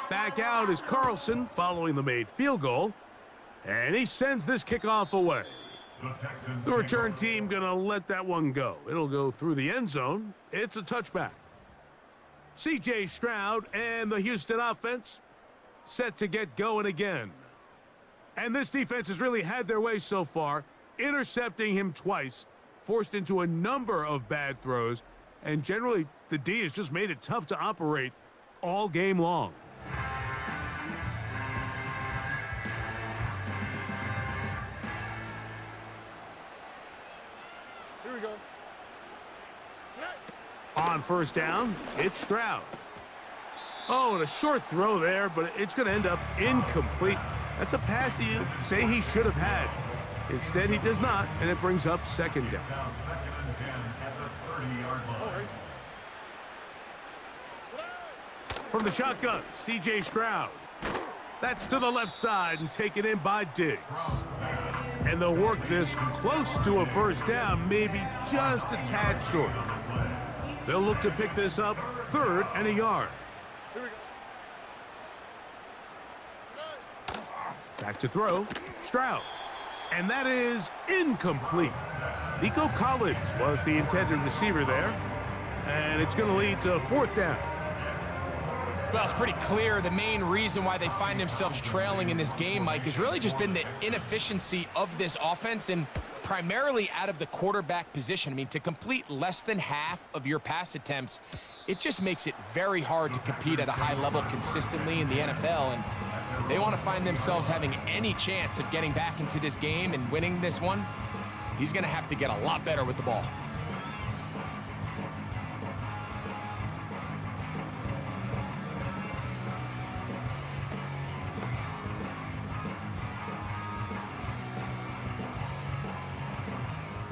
Back out is Carlson following the made field goal, and he sends this kickoff away. The return team gonna let that one go. It'll go through the end zone. It's a touchback. C.J. Stroud and the Houston offense set to get going again. And this defense has really had their way so far, intercepting him twice, forced into a number of bad throws, and generally the D has just made it tough to operate all game long. Here we go. On 1st down, it's Stroud. Oh, and a short throw there, but it's going to end up incomplete. That's a pass you say he should have had. Instead, he does not, and it brings up second down. Now second and 10 at the 30-yard line. From the shotgun, C.J. Stroud. That's to the left side and taken in by Diggs. And they'll work this close to a first down, maybe just a tad short. They'll look to pick this up 3rd and a yard. Back to throw, Stroud. And that is incomplete. Nico Collins was the intended receiver there. And it's going to lead to 4th down. Well, it's pretty clear the main reason why they find themselves trailing in this game, Mike, has really just been the inefficiency of this offense and primarily out of the quarterback position. I mean, to complete less than half of your pass attempts, it just makes it very hard to compete at a high level consistently in the NFL. And if they want to find themselves having any chance of getting back into this game and winning this one, he's going to have to get a lot better with the ball.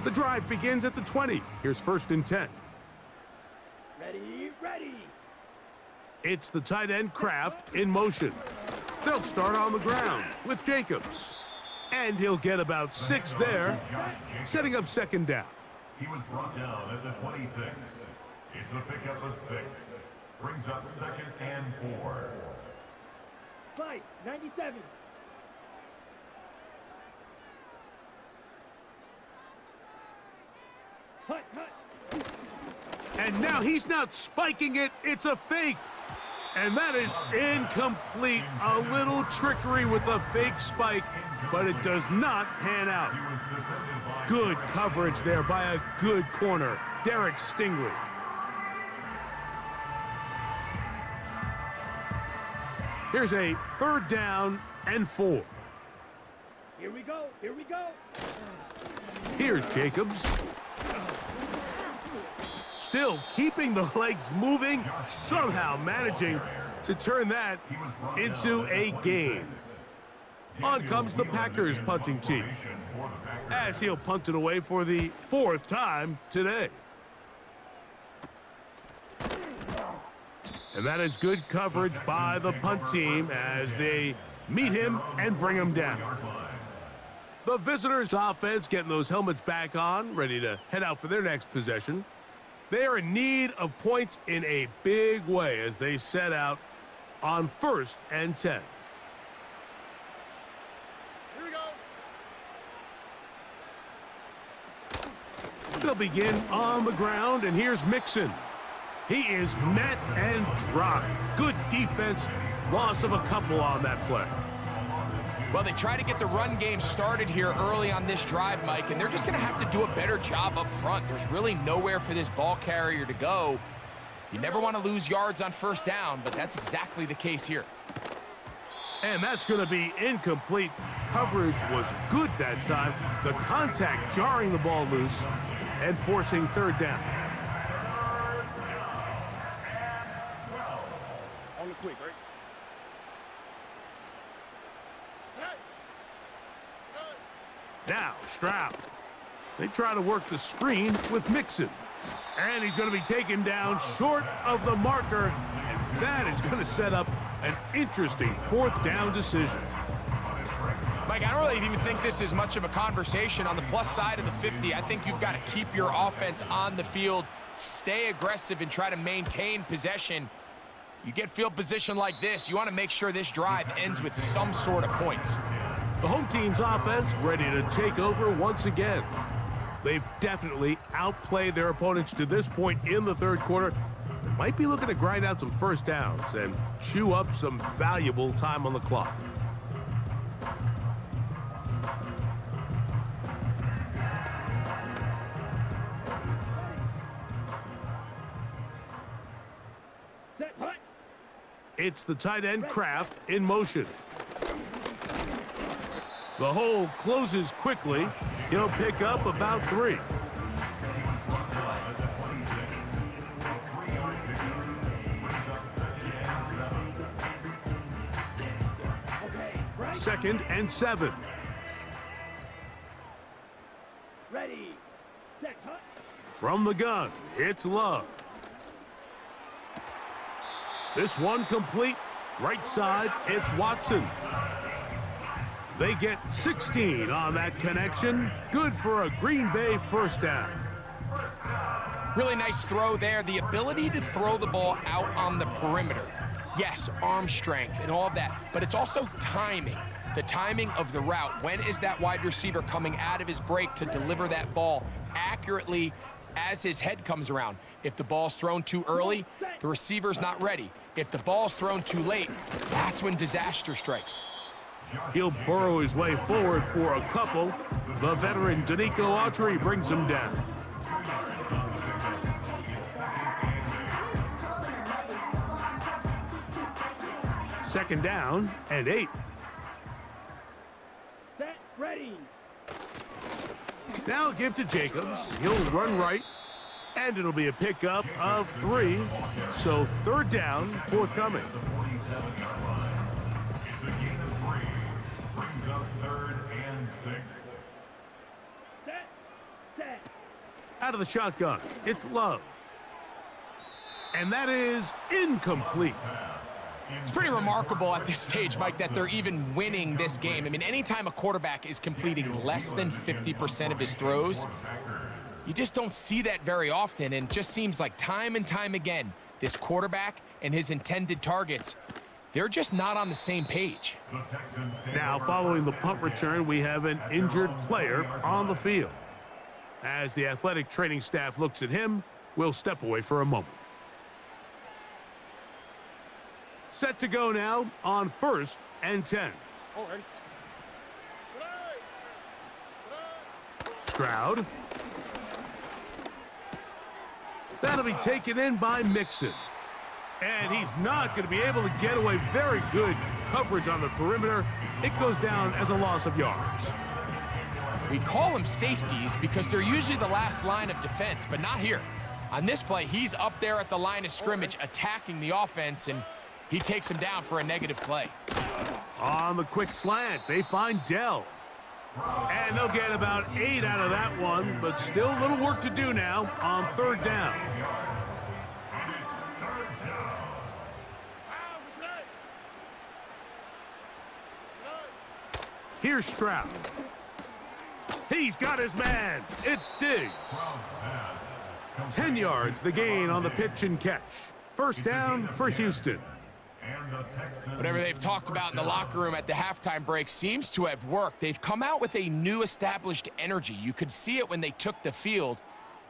The drive begins at the 20. Here's 1st and 10. Ready, ready. It's the tight end Kraft in motion. They'll start on the ground with Jacobs. And he'll get about 6 there, setting up second down. He was brought down at the 26. It's a pickup of 6. Brings up 2nd and 4. Fight, 97. Hut, hut. And now he's not spiking it, it's a fake. And that is incomplete. A little trickery with a fake spike, but it does not pan out. Good coverage there by a good corner, Derek Stingley. Here's a 3rd down and 4. Here we go, here we go. Here's Jacobs. Still keeping the legs moving, somehow managing to turn that into a gain. On comes the Packers punting team, as he'll punt it away for the 4th time today. And that is good coverage by the punt team as they meet him and bring him down. The visitors' offense getting those helmets back on, ready to head out for their next possession. They are in need of points in a big way as they set out on 1st and 10. Here we go. They'll begin on the ground, and here's Mixon. He is met and dropped. Good defense, loss of a couple on that play. Well, they try to get the run game started here early on this drive, Mike, and they're just going to have to do a better job up front. There's really nowhere for this ball carrier to go. You never want to lose yards on 1st down, but that's exactly the case here. And that's going to be incomplete. Coverage was good that time. The contact jarring the ball loose and forcing 3rd down. On the quick, right? Now, Stroud. They try to work the screen with Mixon. And he's going to be taken down short of the marker. And that is going to set up an interesting 4th down decision. Mike, I don't really even think this is much of a conversation. On the plus side of the 50, I think you've got to keep your offense on the field, stay aggressive, and try to maintain possession. You get field position like this, you want to make sure this drive ends with some sort of points. The home team's offense ready to take over once again. They've definitely outplayed their opponents to this point in the 3rd quarter. They might be looking to grind out some 1st downs and chew up some valuable time on the clock. Set, hut. It's the tight end Kraft in motion. The hole closes quickly. He'll pick up about 3. Okay, right. 2nd and 7. Ready, set, hut. From the gun, it's Love. This one complete. Right side, it's Watson. They get 16 on that connection. Good for a Green Bay first down. Really nice throw there. The ability to throw the ball out on the perimeter. Yes, arm strength and all of that, but it's also timing. The timing of the route. When is that wide receiver coming out of his break to deliver that ball accurately as his head comes around? If the ball's thrown too early, the receiver's not ready. If the ball's thrown too late, that's when disaster strikes. He'll burrow his way forward for a couple. The veteran Danico Autry brings him down. Second down and 8. Set, ready. Now give to Jacobs. He'll run right, and it'll be a pickup of 3. So third down, forthcoming. It's a gain of 3. Brings up 3rd and 6. Set, set. Out of the shotgun, it's Love. And that is incomplete. It's pretty remarkable at this stage, Mike, that they're even winning this game. I mean, anytime a quarterback is completing less than 50% of his throws, you just don't see that very often, and it just seems like time and time again, this quarterback and his intended targets, they're just not on the same page. Now, following the punt return, we have an injured player on the field. As the athletic training staff looks at him, we'll step away for a moment. Set to go now on 1st and 10. All ready. Stroud. That'll be taken in by Mixon. And he's not going to be able to get away. Very good coverage on the perimeter. It goes down as a loss of yards. We call them safeties because they're usually the last line of defense, but not here. On this play, he's up there at the line of scrimmage attacking the offense, and he takes him down for a negative play. On the quick slant, they find Dell. And they'll get about 8 out of that one, but still a little work to do now on 3rd down. Here's Stroud. He's got his man. It's Diggs. 10 yards, the gain on the pitch and catch. First down for Houston. Whatever they've talked about in the locker room at the halftime break seems to have worked. They've come out with a new established energy. You could see it when they took the field.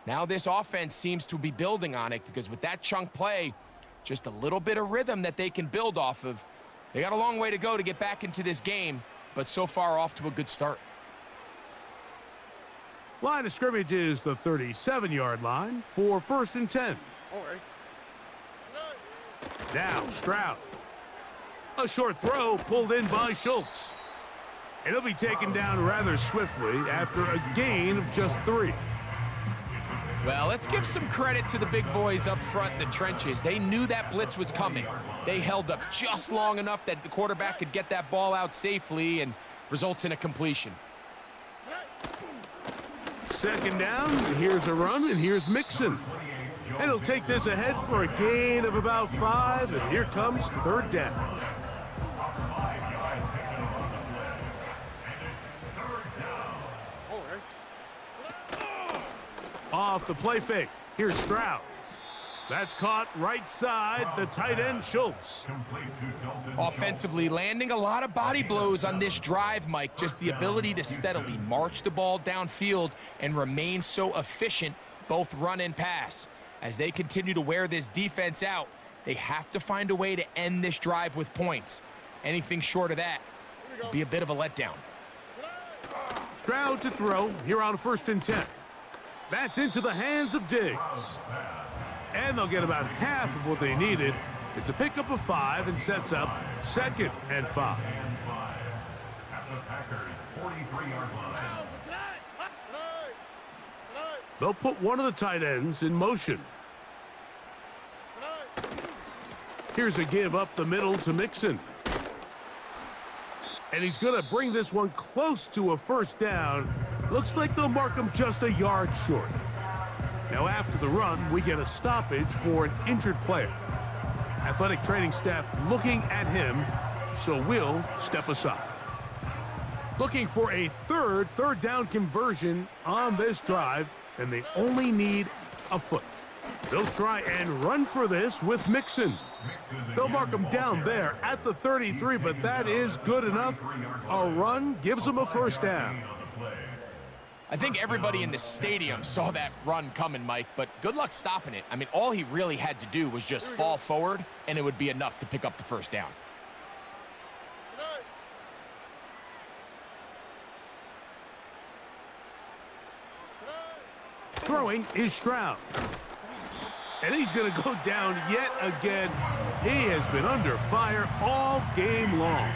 Now this offense seems to be building on it because with that chunk play, just a little bit of rhythm that they can build off of. They got a long way to go to get back into this game, but so far off to a good start. Line of scrimmage is the 37-yard line for 1st and 10. All right. Now Stroud. A short throw pulled in by Schultz. And he'll be taken down rather swiftly after a gain of just 3. Well, let's give some credit to the big boys up front in the trenches. They knew that blitz was coming. They held up just long enough that the quarterback could get that ball out safely and results in a completion. Second down, here's a run, and here's Mixon. And he'll take this ahead for a gain of about 5, and here comes 3rd down. Off the play fake, here's Stroud. That's caught right side, the tight end Schultz. Offensively, landing a lot of body blows on this drive, Mike. Just the ability to steadily march the ball downfield and remain so efficient, both run and pass. As they continue to wear this defense out, they have to find a way to end this drive with points. Anything short of that would be a bit of a letdown. Stroud to throw here on 1st and 10. That's into the hands of Diggs. And they'll get about half of what they needed. It's a pickup of 5 and sets up 2nd and 5. At the Packers' 43-yard line. They'll put one of the tight ends in motion. Here's a give up the middle to Mixon. And he's going to bring this one close to a 1st down. Looks like they'll mark him just a yard short. Now after the run, we get a stoppage for an injured player. Athletic training staff looking at him, so we'll step aside. Looking for a third down conversion on this drive, and they only need a foot. They'll try and run for this with Mixon. They'll mark him down there at the 33, but that is good enough. A run gives them a first down. I think everybody in the stadium saw that run coming, Mike, but good luck stopping it. I mean, all he really had to do was just fall forward, and it would be enough to pick up the first down. Throwing is Stroud. And he's going to go down yet again. He has been under fire all game long.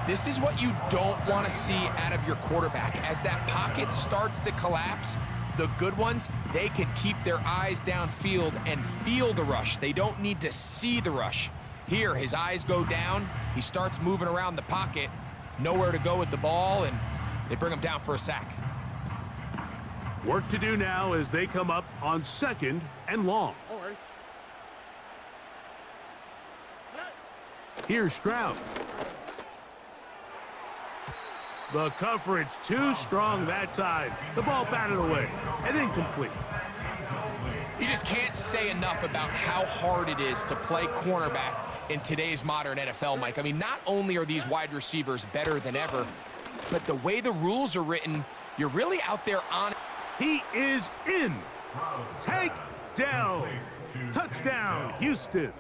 This is what you don't want to see out of your quarterback. As that pocket starts to collapse, the good ones, they can keep their eyes downfield and feel the rush. They don't need to see the rush. Here, his eyes go down. He starts moving around the pocket. Nowhere to go with the ball, and they bring him down for a sack. Work to do now as they come up on 2nd and long. Here's Stroud. The coverage too strong that time. The ball batted away and incomplete. You just can't say enough about how hard it is to play cornerback in today's modern NFL, Mike. I mean, not only are these wide receivers better than ever, but the way the rules are written, you're really out there on. He is in. Take down. Touchdown, Houston.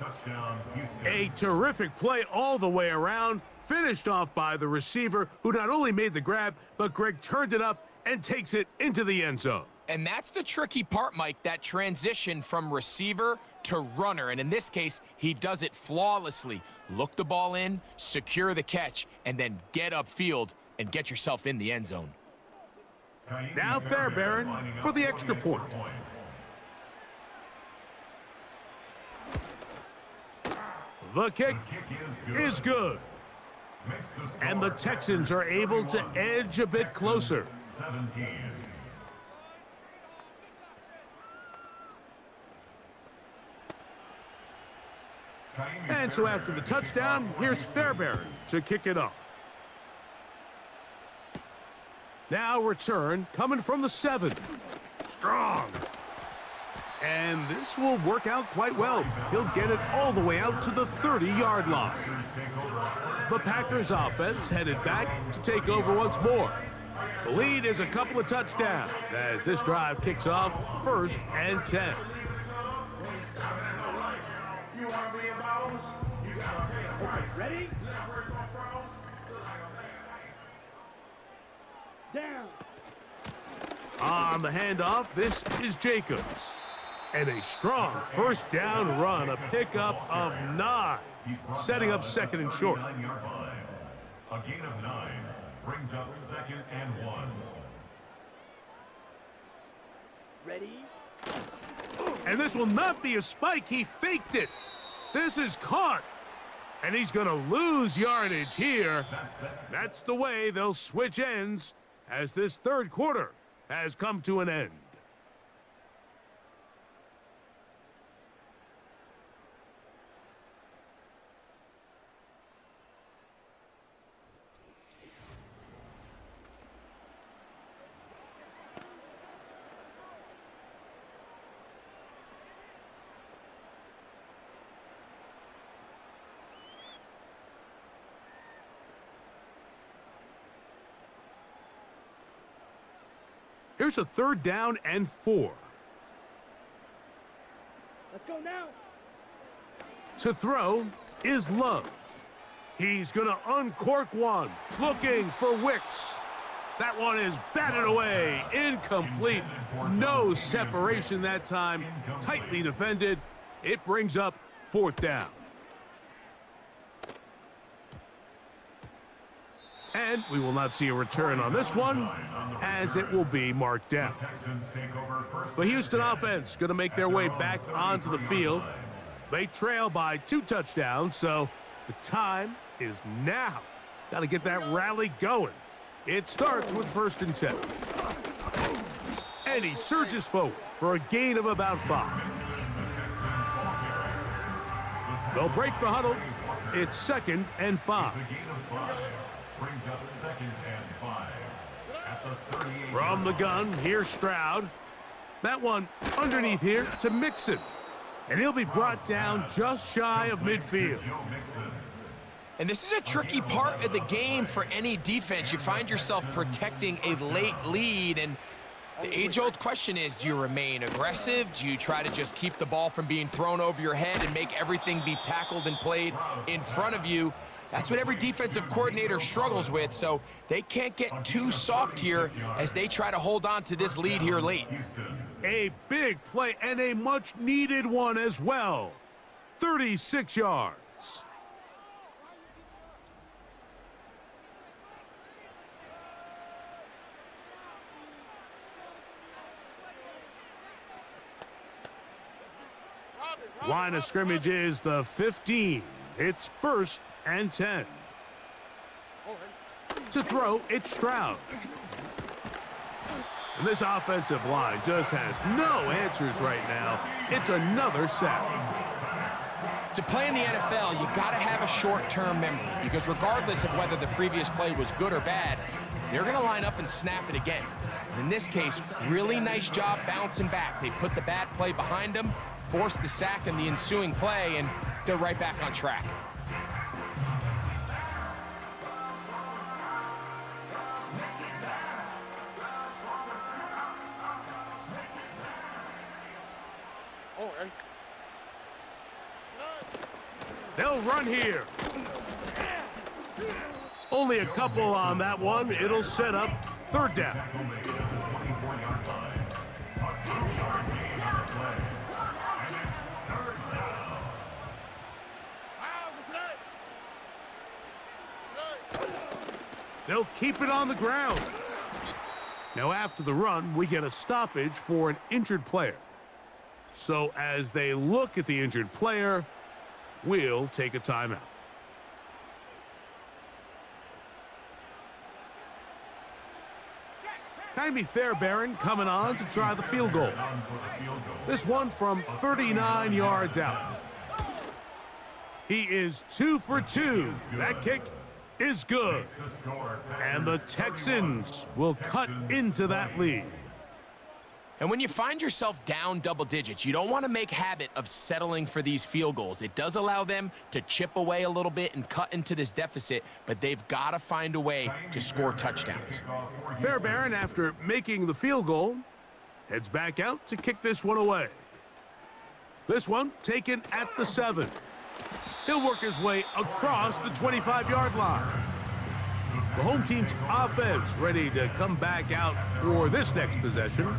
A terrific play all the way around, finished off by the receiver, who not only made the grab, but Greg turned it up and takes it into the end zone. And that's the tricky part, Mike, that transition from receiver to runner. And in this case, he does it flawlessly. Look the ball in, secure the catch, and then get upfield and get yourself in the end zone. Now Fairbairn for the extra point. The kick is good. And the Texans are able to edge a bit closer. And so after the touchdown, here's Fairbairn to kick it off. Now return coming from the 7. Strong. And this will work out quite well. He'll get it all the way out to the 30-yard line. The Packers offense headed back to take over once more. The lead is a couple of touchdowns as this drive kicks off 1st and 10. Ready? Down. On the handoff, this is Jacobs. And a strong first down run, a pickup of 9, setting up 2nd and short. A gain of 9 brings up 2nd and 1. Ready? And this will not be a spike. He faked it. This is caught. And he's going to lose yardage here. That's the way they'll switch ends as this 3rd quarter has come to an end. Here's a 3rd down and 4. Let's go now. To throw is Love. He's going to uncork one, looking for Wicks. That one is batted away, incomplete. No separation that time, tightly defended. It brings up 4th down. And we will not see a return on this one, as it will be marked down. The Houston offense going to make their way back onto the field. They trail by 2 touchdowns, so the time is now. Got to get that rally going. It starts with 1st and 10. And he surges forward for a gain of about 5. They'll break the huddle. It's 2nd and 5. Brings up 2nd and 5 at the 38. From the gun, here's Stroud. That one underneath here to Mixon. And he'll be brought down just shy of midfield. And this is a tricky part of the game for any defense. You find yourself protecting a late lead, and the age-old question is, do you remain aggressive? Do you try to just keep the ball from being thrown over your head and make everything be tackled and played in front of you? That's what every defensive coordinator struggles with, so they can't get too soft here as they try to hold on to this lead here late. A big play and a much-needed one as well. 36 yards. Line of scrimmage is the 15. It's 1st and 10. To throw, it's Stroud. And this offensive line just has no answers right now. It's another sack. To play in the NFL, you got to have a short-term memory, because regardless of whether the previous play was good or bad, they're going to line up and snap it again. And in this case, really nice job bouncing back. They put the bad play behind them, forced the sack in the ensuing play, and they're right back on track. They'll run here. Only a couple on that one. It'll set up 3rd down. They'll keep it on the ground. Now after the run, we get a stoppage for an injured player. So as they look at the injured player, we'll take a timeout. Jaime Fairbairn coming on to try the field goal. This one from 39 yards out. He is 2 for 2. That kick is good. And the Texans will cut into that lead. And when you find yourself down double digits, you don't want to make habit of settling for these field goals. It does allow them to chip away a little bit and cut into this deficit, but they've got to find a way to score touchdowns. Fairbairn, after making the field goal, heads back out to kick this one away. This one taken at the 7. He'll work his way across the 25-yard line. The home team's offense ready to come back out for this next possession.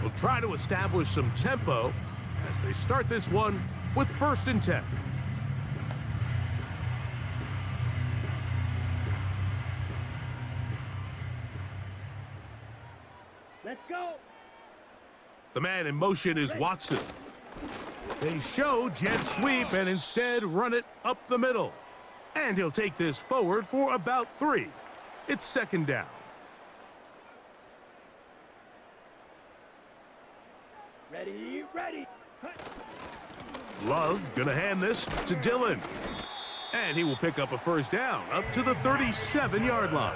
Will try to establish some tempo as they start this one with 1st and 10. Let's go. The man in motion is Watson. They show jet sweep and instead run it up the middle. And he'll take this forward for about 3. It's 2nd down. Ready, ready. Love gonna hand this to Dillon. And he will pick up a 1st down up to the 37-yard line.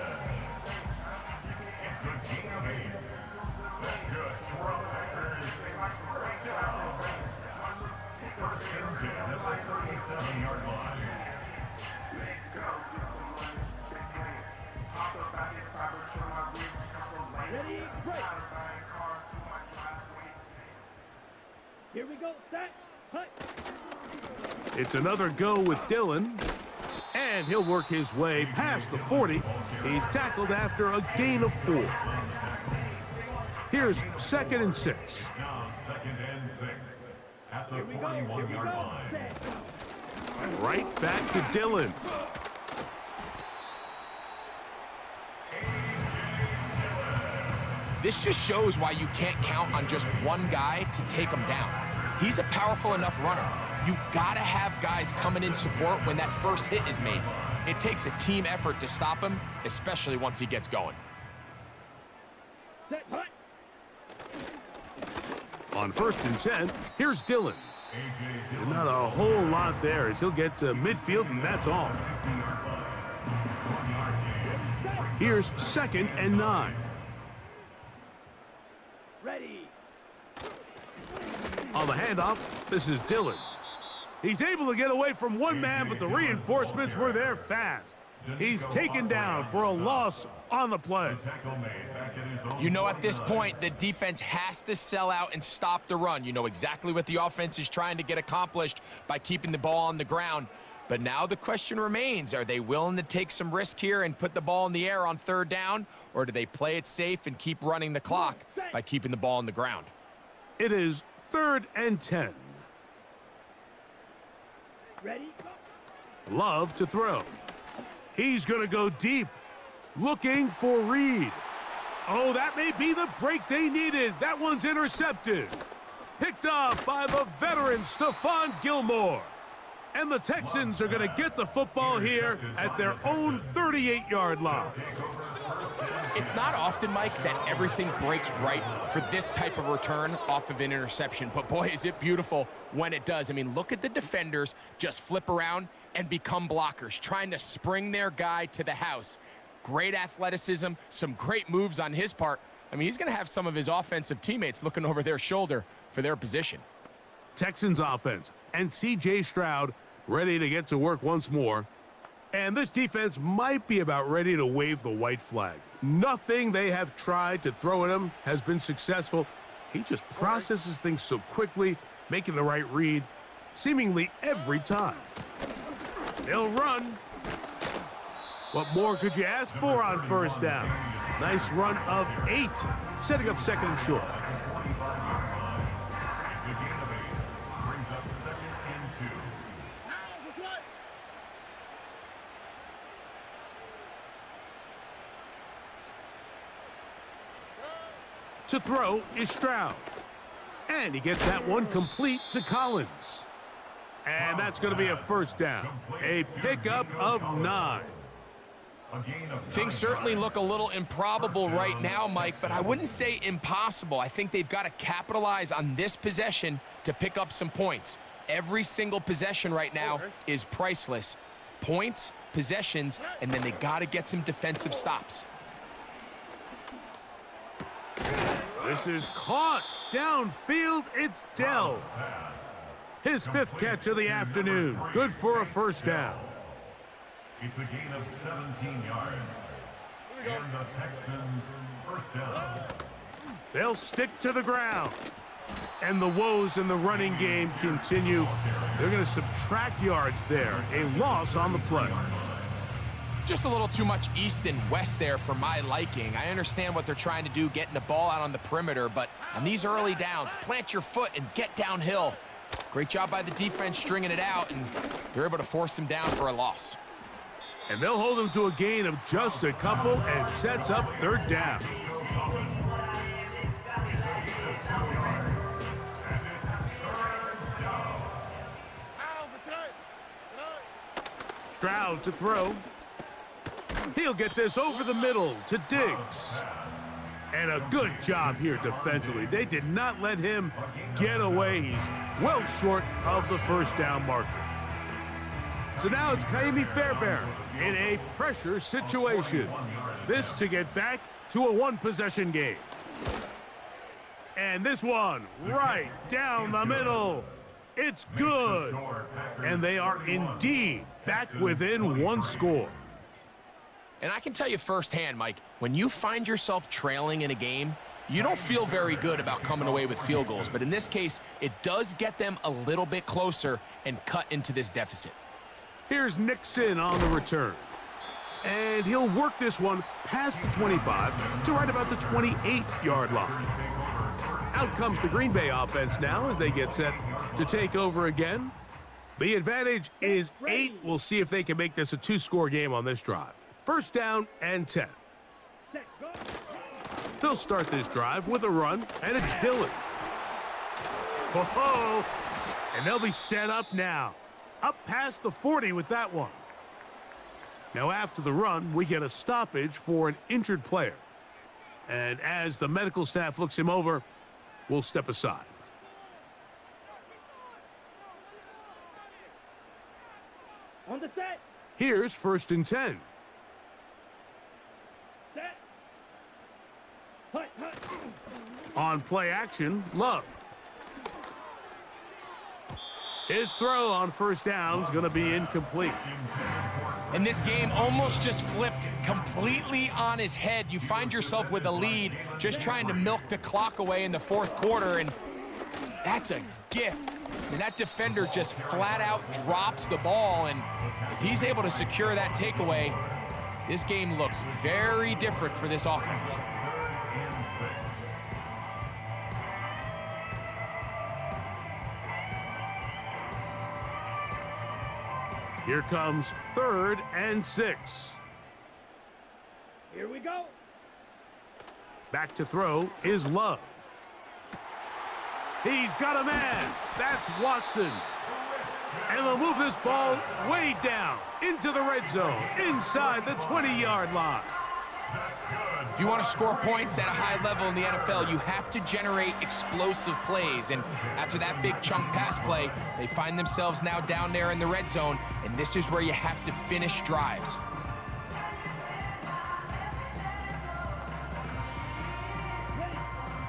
Ready, break. Here we go, set, hut. It's another go with Dillon. And he'll work his way past the 40. He's tackled after a gain of 4. Here's 2nd and 6. Now 2nd and 6 at the 41-yard line. Right back to Dillon. This just shows why you can't count on just one guy to take him down. He's a powerful enough runner. You gotta have guys coming in support when that first hit is made. It takes a team effort to stop him, especially once he gets going. Set, hut. On 1st and 10, here's Dillon. And not a whole lot there as he'll get to midfield, and that's all. Here's 2nd and 9. Ready. On the handoff, this is Dillon. He's able to get away from one man, but the reinforcements were there fast. He's taken down for a loss on the play. You know, at this point, the defense has to sell out and stop the run. You know exactly what the offense is trying to get accomplished by keeping the ball on the ground. But now the question remains, are they willing to take some risk here and put the ball in the air on 3rd down, or do they play it safe and keep running the clock by keeping the ball on the ground? It is 3rd and 10. Ready. Love to throw. He's going to go deep, looking for Reed. Oh, that may be the break they needed. That one's intercepted. Picked off by the veteran Stephon Gilmore. And the Texans are going to get the football here at their own 38-yard line. It's not often, Mike, that everything breaks right for this type of return off of an interception. But boy, is it beautiful when it does. I mean, look at the defenders just flip around and become blockers, trying to spring their guy to the house. Great athleticism, some great moves on his part. I mean, he's going to have some of his offensive teammates looking over their shoulder for their position. Texans offense and C.J. Stroud ready to get to work once more. And this defense might be about ready to wave the white flag. Nothing they have tried to throw at him has been successful. He just processes things so quickly, making the right read, seemingly every time. They'll run. What more could you ask for on 1st down? Nice run of 8, setting up 2nd and short. To throw is Stroud. And he gets that one complete to Collins. And that's going to be a 1st down. A pickup of 9. Things certainly look a little improbable right now, Mike, but I wouldn't say impossible. I think they've got to capitalize on this possession to pick up some points. Every single possession right now is priceless. Points, possessions, and then they got to get some defensive stops. This is caught. Downfield, it's Dell. His 5th catch of the afternoon. Good for a 1st down. It's a gain of 17 yards. And the Texans 1st down. They'll stick to the ground. And the woes in the running game continue. They're going to subtract yards there. A loss on the play. Just a little too much east and west there for my liking. I understand what they're trying to do, getting the ball out on the perimeter, but on these early downs, plant your foot and get downhill. Great job by the defense stringing it out, and they're able to force him down for a loss. And they'll hold him to a gain of just a couple and sets up 3rd down. Stroud to throw. He'll get this over the middle to Diggs. And a good job here defensively. They did not let him get away. He's well short of the 1st down marker. So now it's Kaimi Fairbairn in a pressure situation. This to get back to a 1-possession game. And this one right down the middle. It's good. And they are indeed back within 1 score. And I can tell you firsthand, Mike, when you find yourself trailing in a game, you don't feel very good about coming away with field goals. But in this case, it does get them a little bit closer and cut into this deficit. Here's Nixon on the return. And he'll work this one past the 25 to right about the 28-yard line. Out comes the Green Bay offense now as they get set to take over again. The advantage is 8. We'll see if they can make this a 2-score game on this drive. 1st down and 10. They'll start this drive with a run, and it's Dillon. Ho-ho! And they'll be set up now. Up past the 40 with that one. Now after the run, we get a stoppage for an injured player. And as the medical staff looks him over, we'll step aside. On the set. Here's 1st and 10. Set. Hut, hut. On play action, Love. His throw on 1st down is going to be incomplete. And this game almost just flipped completely on his head. You find yourself with a lead, just trying to milk the clock away in the 4th quarter, and that's a gift. And that defender just flat out drops the ball, and if he's able to secure that takeaway, this game looks very different for this offense. Here comes 3rd and 6. Here we go. Back to throw is Love. He's got a man. That's Watson. And they'll move this ball way down into the red zone, inside the 20-yard line. If you want to score points at a high level in the NFL, you have to generate explosive plays. And after that big chunk pass play, they find themselves now down there in the red zone, and this is where you have to finish drives.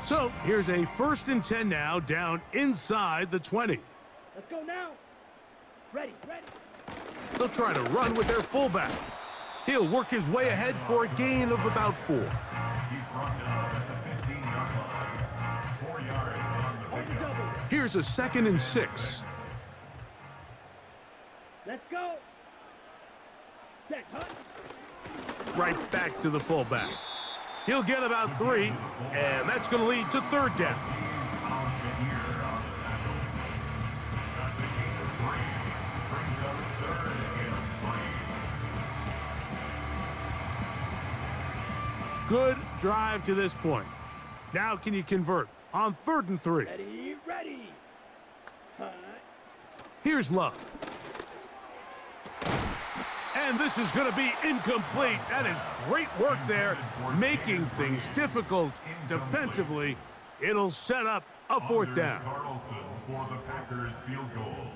So here's a 1st and 10 now, down inside the 20. Let's go now. Ready, ready. They'll try to run with their fullback. He'll work his way ahead for a gain of about 4. He's brought down at the 15-yard line. 4 yards on the pickup. Here's a 2nd and 6. Let's go. Set, hut. Right back to the fullback. He'll get about 3, and that's going to lead to 3rd down. Good drive to this point. Now can you convert on 3rd and 3? Ready, ready. Hut. Here's Love. And this is going to be incomplete. That is great work there, making things difficult defensively. It'll set up a 4th down. Carlson for the Packers field goal.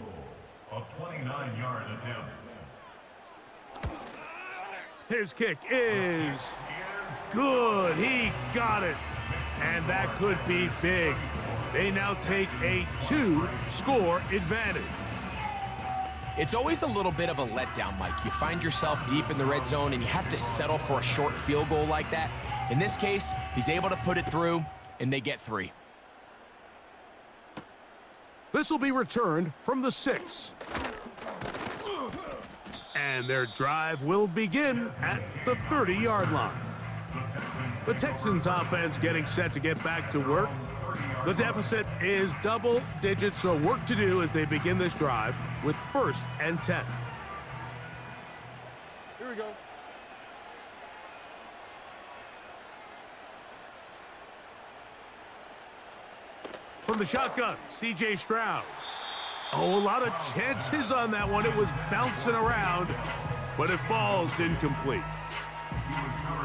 A 29-yard attempt. His kick is good. He got it. And that could be big. They now take a 2-score advantage. It's always a little bit of a letdown, Mike. You find yourself deep in the red zone and you have to settle for a short field goal like that. In this case, he's able to put it through, and they get 3. This will be returned from the 6. And their drive will begin at the 30-yard line. The Texans offense getting set to get back to work. The deficit is double digits, so work to do as they begin this drive with 1st and 10. Here we go. From the shotgun, C.J. Stroud. Oh, a lot of chances on that one. It was bouncing around, but it falls incomplete.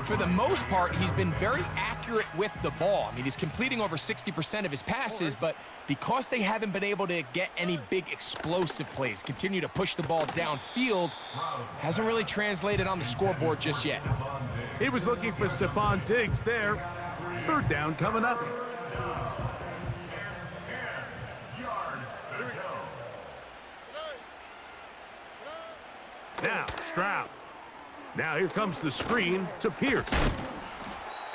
For the most part, he's been very accurate with the ball. I mean, he's completing over 60% of his passes, but because they haven't been able to get any big explosive plays, continue to push the ball downfield, hasn't really translated on the scoreboard just yet. He was looking for Stephon Diggs there. 3rd down coming up. Now, Stroud. Now here comes the screen to Pierce.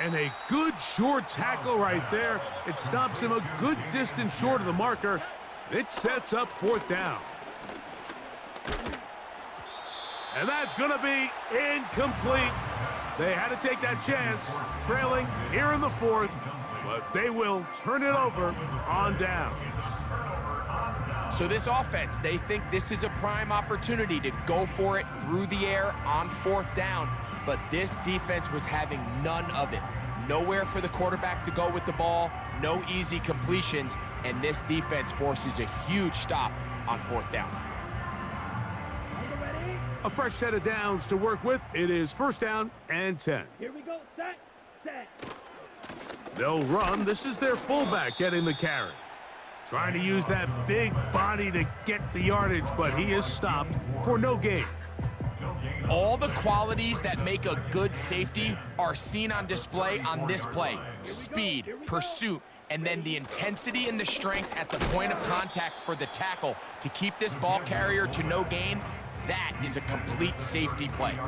And a good short tackle right there. It stops him a good distance short of the marker. It sets up 4th down. And that's going to be incomplete. They had to take that chance, trailing here in the 4th, but they will turn it over on down. So this offense, they think this is a prime opportunity to go for it through the air on 4th down, but this defense was having none of it. Nowhere for the quarterback to go with the ball, no easy completions, and this defense forces a huge stop on 4th down. A fresh set of downs to work with. It is first down and 10. Here we go, set, set. They'll run. This is their fullback getting the carry. Trying to use that big body to get the yardage, but he is stopped for no gain. All the qualities that make a good safety are seen on display on this play. Speed, pursuit, and then the intensity and the strength at the point of contact for the tackle to keep this ball carrier to no gain. That is a complete safety play.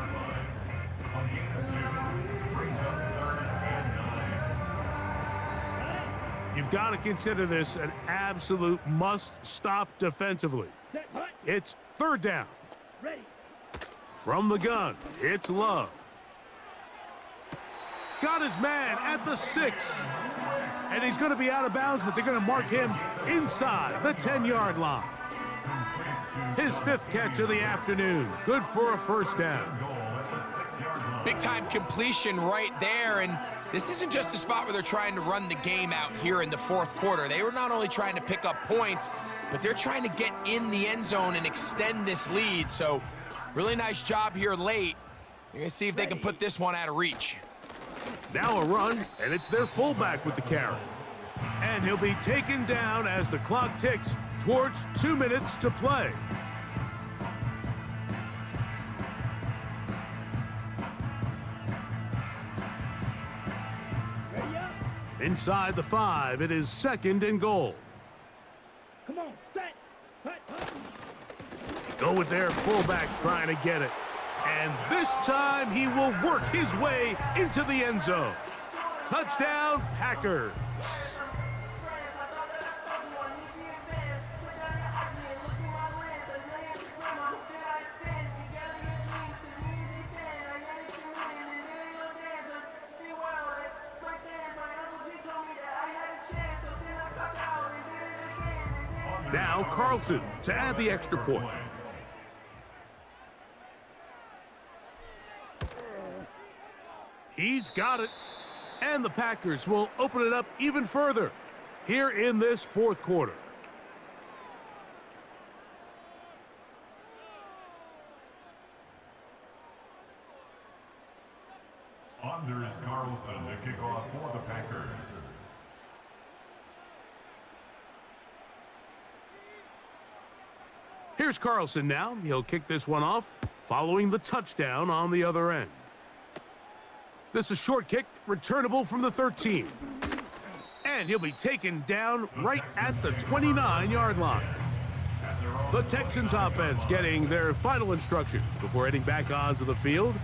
You've got to consider this an absolute must-stop defensively. It's third down. Ready. From the gun, it's Love. Got his man at the 6. And he's going to be out of bounds, but they're going to mark him inside the 10-yard line. His 5th catch of the afternoon. Good for a first down. Big-time completion right there, and this isn't just a spot where they're trying to run the game out here in the 4th quarter. They were not only trying to pick up points, but they're trying to get in the end zone and extend this lead. So really nice job here late. You're going to see if they can put this one out of reach. Now a run, and it's their fullback with the carry. And he'll be taken down as the clock ticks towards 2 minutes to play. Ready up. Inside the 5, it is 2nd and goal. Come on, set. Cut, cut. Go with their fullback trying to get it. And this time he will work his way into the end zone. Touchdown, Packers. Now Carlson to add the extra point. He's got it. And the Packers will open it up even further here in this 4th quarter. Anders Carlson to kick off for the Packers. Here's Carlson now. He'll kick this one off following the touchdown on the other end. This is a short kick, returnable from the 13. And he'll be taken down right at the 29-yard line. The Texans offense getting their final instructions before heading back onto the field.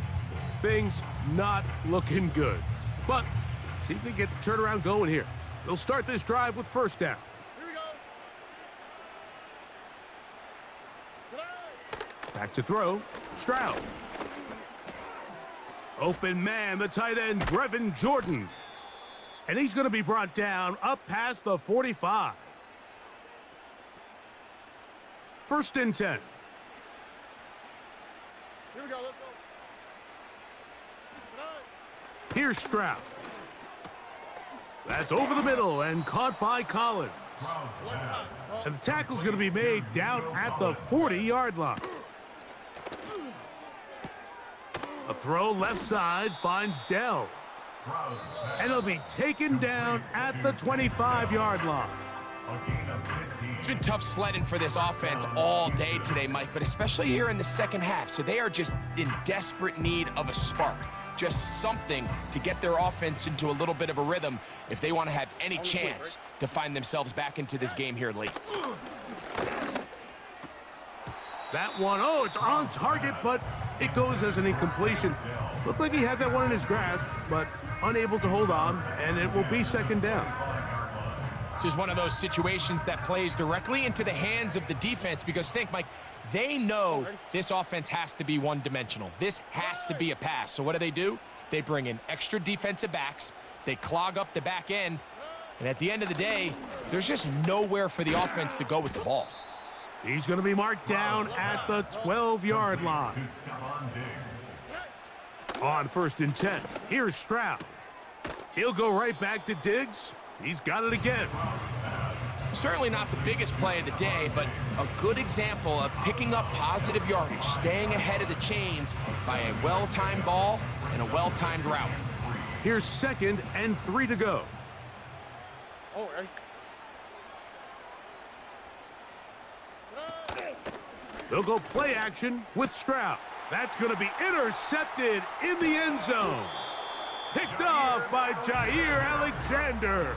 Things not looking good. But see if they get the turnaround going here. They'll start this drive with first down. Here we go. Back to throw, Stroud. Open man, the tight end, Brevin Jordan. And he's going to be brought down up past the 45. First and 10. Here we go. Let's go. Here's Stroud. That's over the middle and caught by Collins. And the tackle's going to be made down at the 40-yard line. A throw left side finds Dell. And he'll be taken down at the 25-yard line. It's been tough sledding for this offense all day today, Mike, but especially here in the second half. So they are just in desperate need of a spark. Just something to get their offense into a little bit of a rhythm if they want to have any chance to find themselves back into this game here late. That one, oh, it's on target, but it goes as an incompletion. Looked like he had that one in his grasp, but unable to hold on, and it will be second down. This is one of those situations that plays directly into the hands of the defense because think, Mike, they know this offense has to be one-dimensional. This has to be a pass. So what do? They bring in extra defensive backs. They clog up the back end. And at the end of the day, there's just nowhere for the offense to go with the ball. He's going to be marked down at the 12-yard line. On first and 10, here's Stroud. He'll go right back to Diggs. He's got it again. Certainly not the biggest play of the day, but a good example of picking up positive yardage, staying ahead of the chains by a well-timed ball and a well-timed route. Here's 2nd and 3 to go. Oh, right. They'll go play action with Stroud. That's going to be intercepted in the end zone. Picked off by Jair Alexander.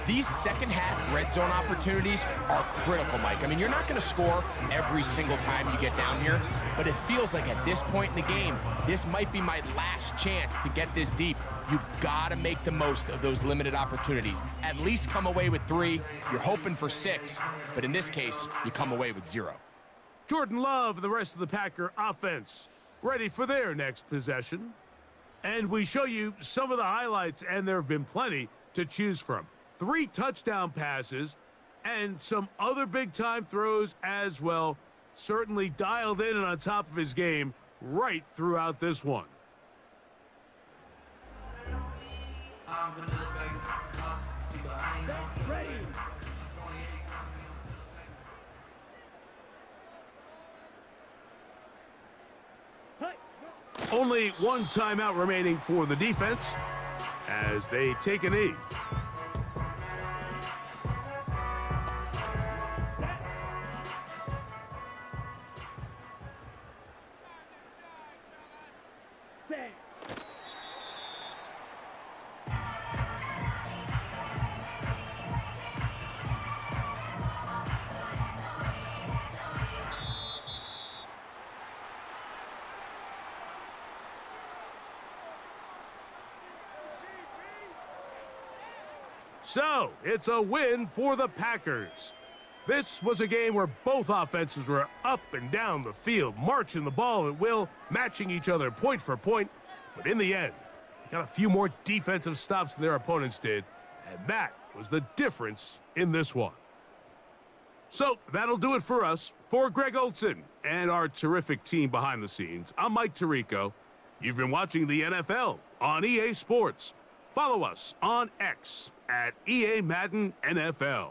These second-half red zone opportunities are critical, Mike. I mean, you're not going to score every single time you get down here, but it feels like at this point in the game, this might be my last chance to get this deep. You've got to make the most of those limited opportunities. At least come away with 3. You're hoping for 6, but in this case, you come away with 0. Jordan Love and the rest of the Packer offense ready for their next possession. And we show you some of the highlights, and there have been plenty to choose from. 3 touchdown passes and some other big-time throws as well. Certainly dialed in and on top of his game right throughout this one. Ready. Only 1 timeout remaining for the defense as they take a knee. Set. So, it's a win for the Packers. This was a game where both offenses were up and down the field, marching the ball at will, matching each other point for point. But in the end, they got a few more defensive stops than their opponents did, and that was the difference in this one. So, that'll do it for us. For Greg Olson and our terrific team behind the scenes, I'm Mike Tirico. You've been watching the NFL on EA Sports. Follow us on X at EA Madden NFL.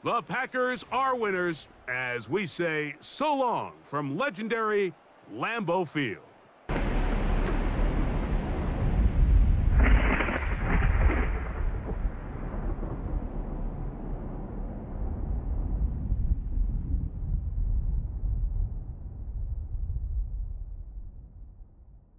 The Packers are winners as we say so long from legendary Lambeau Field.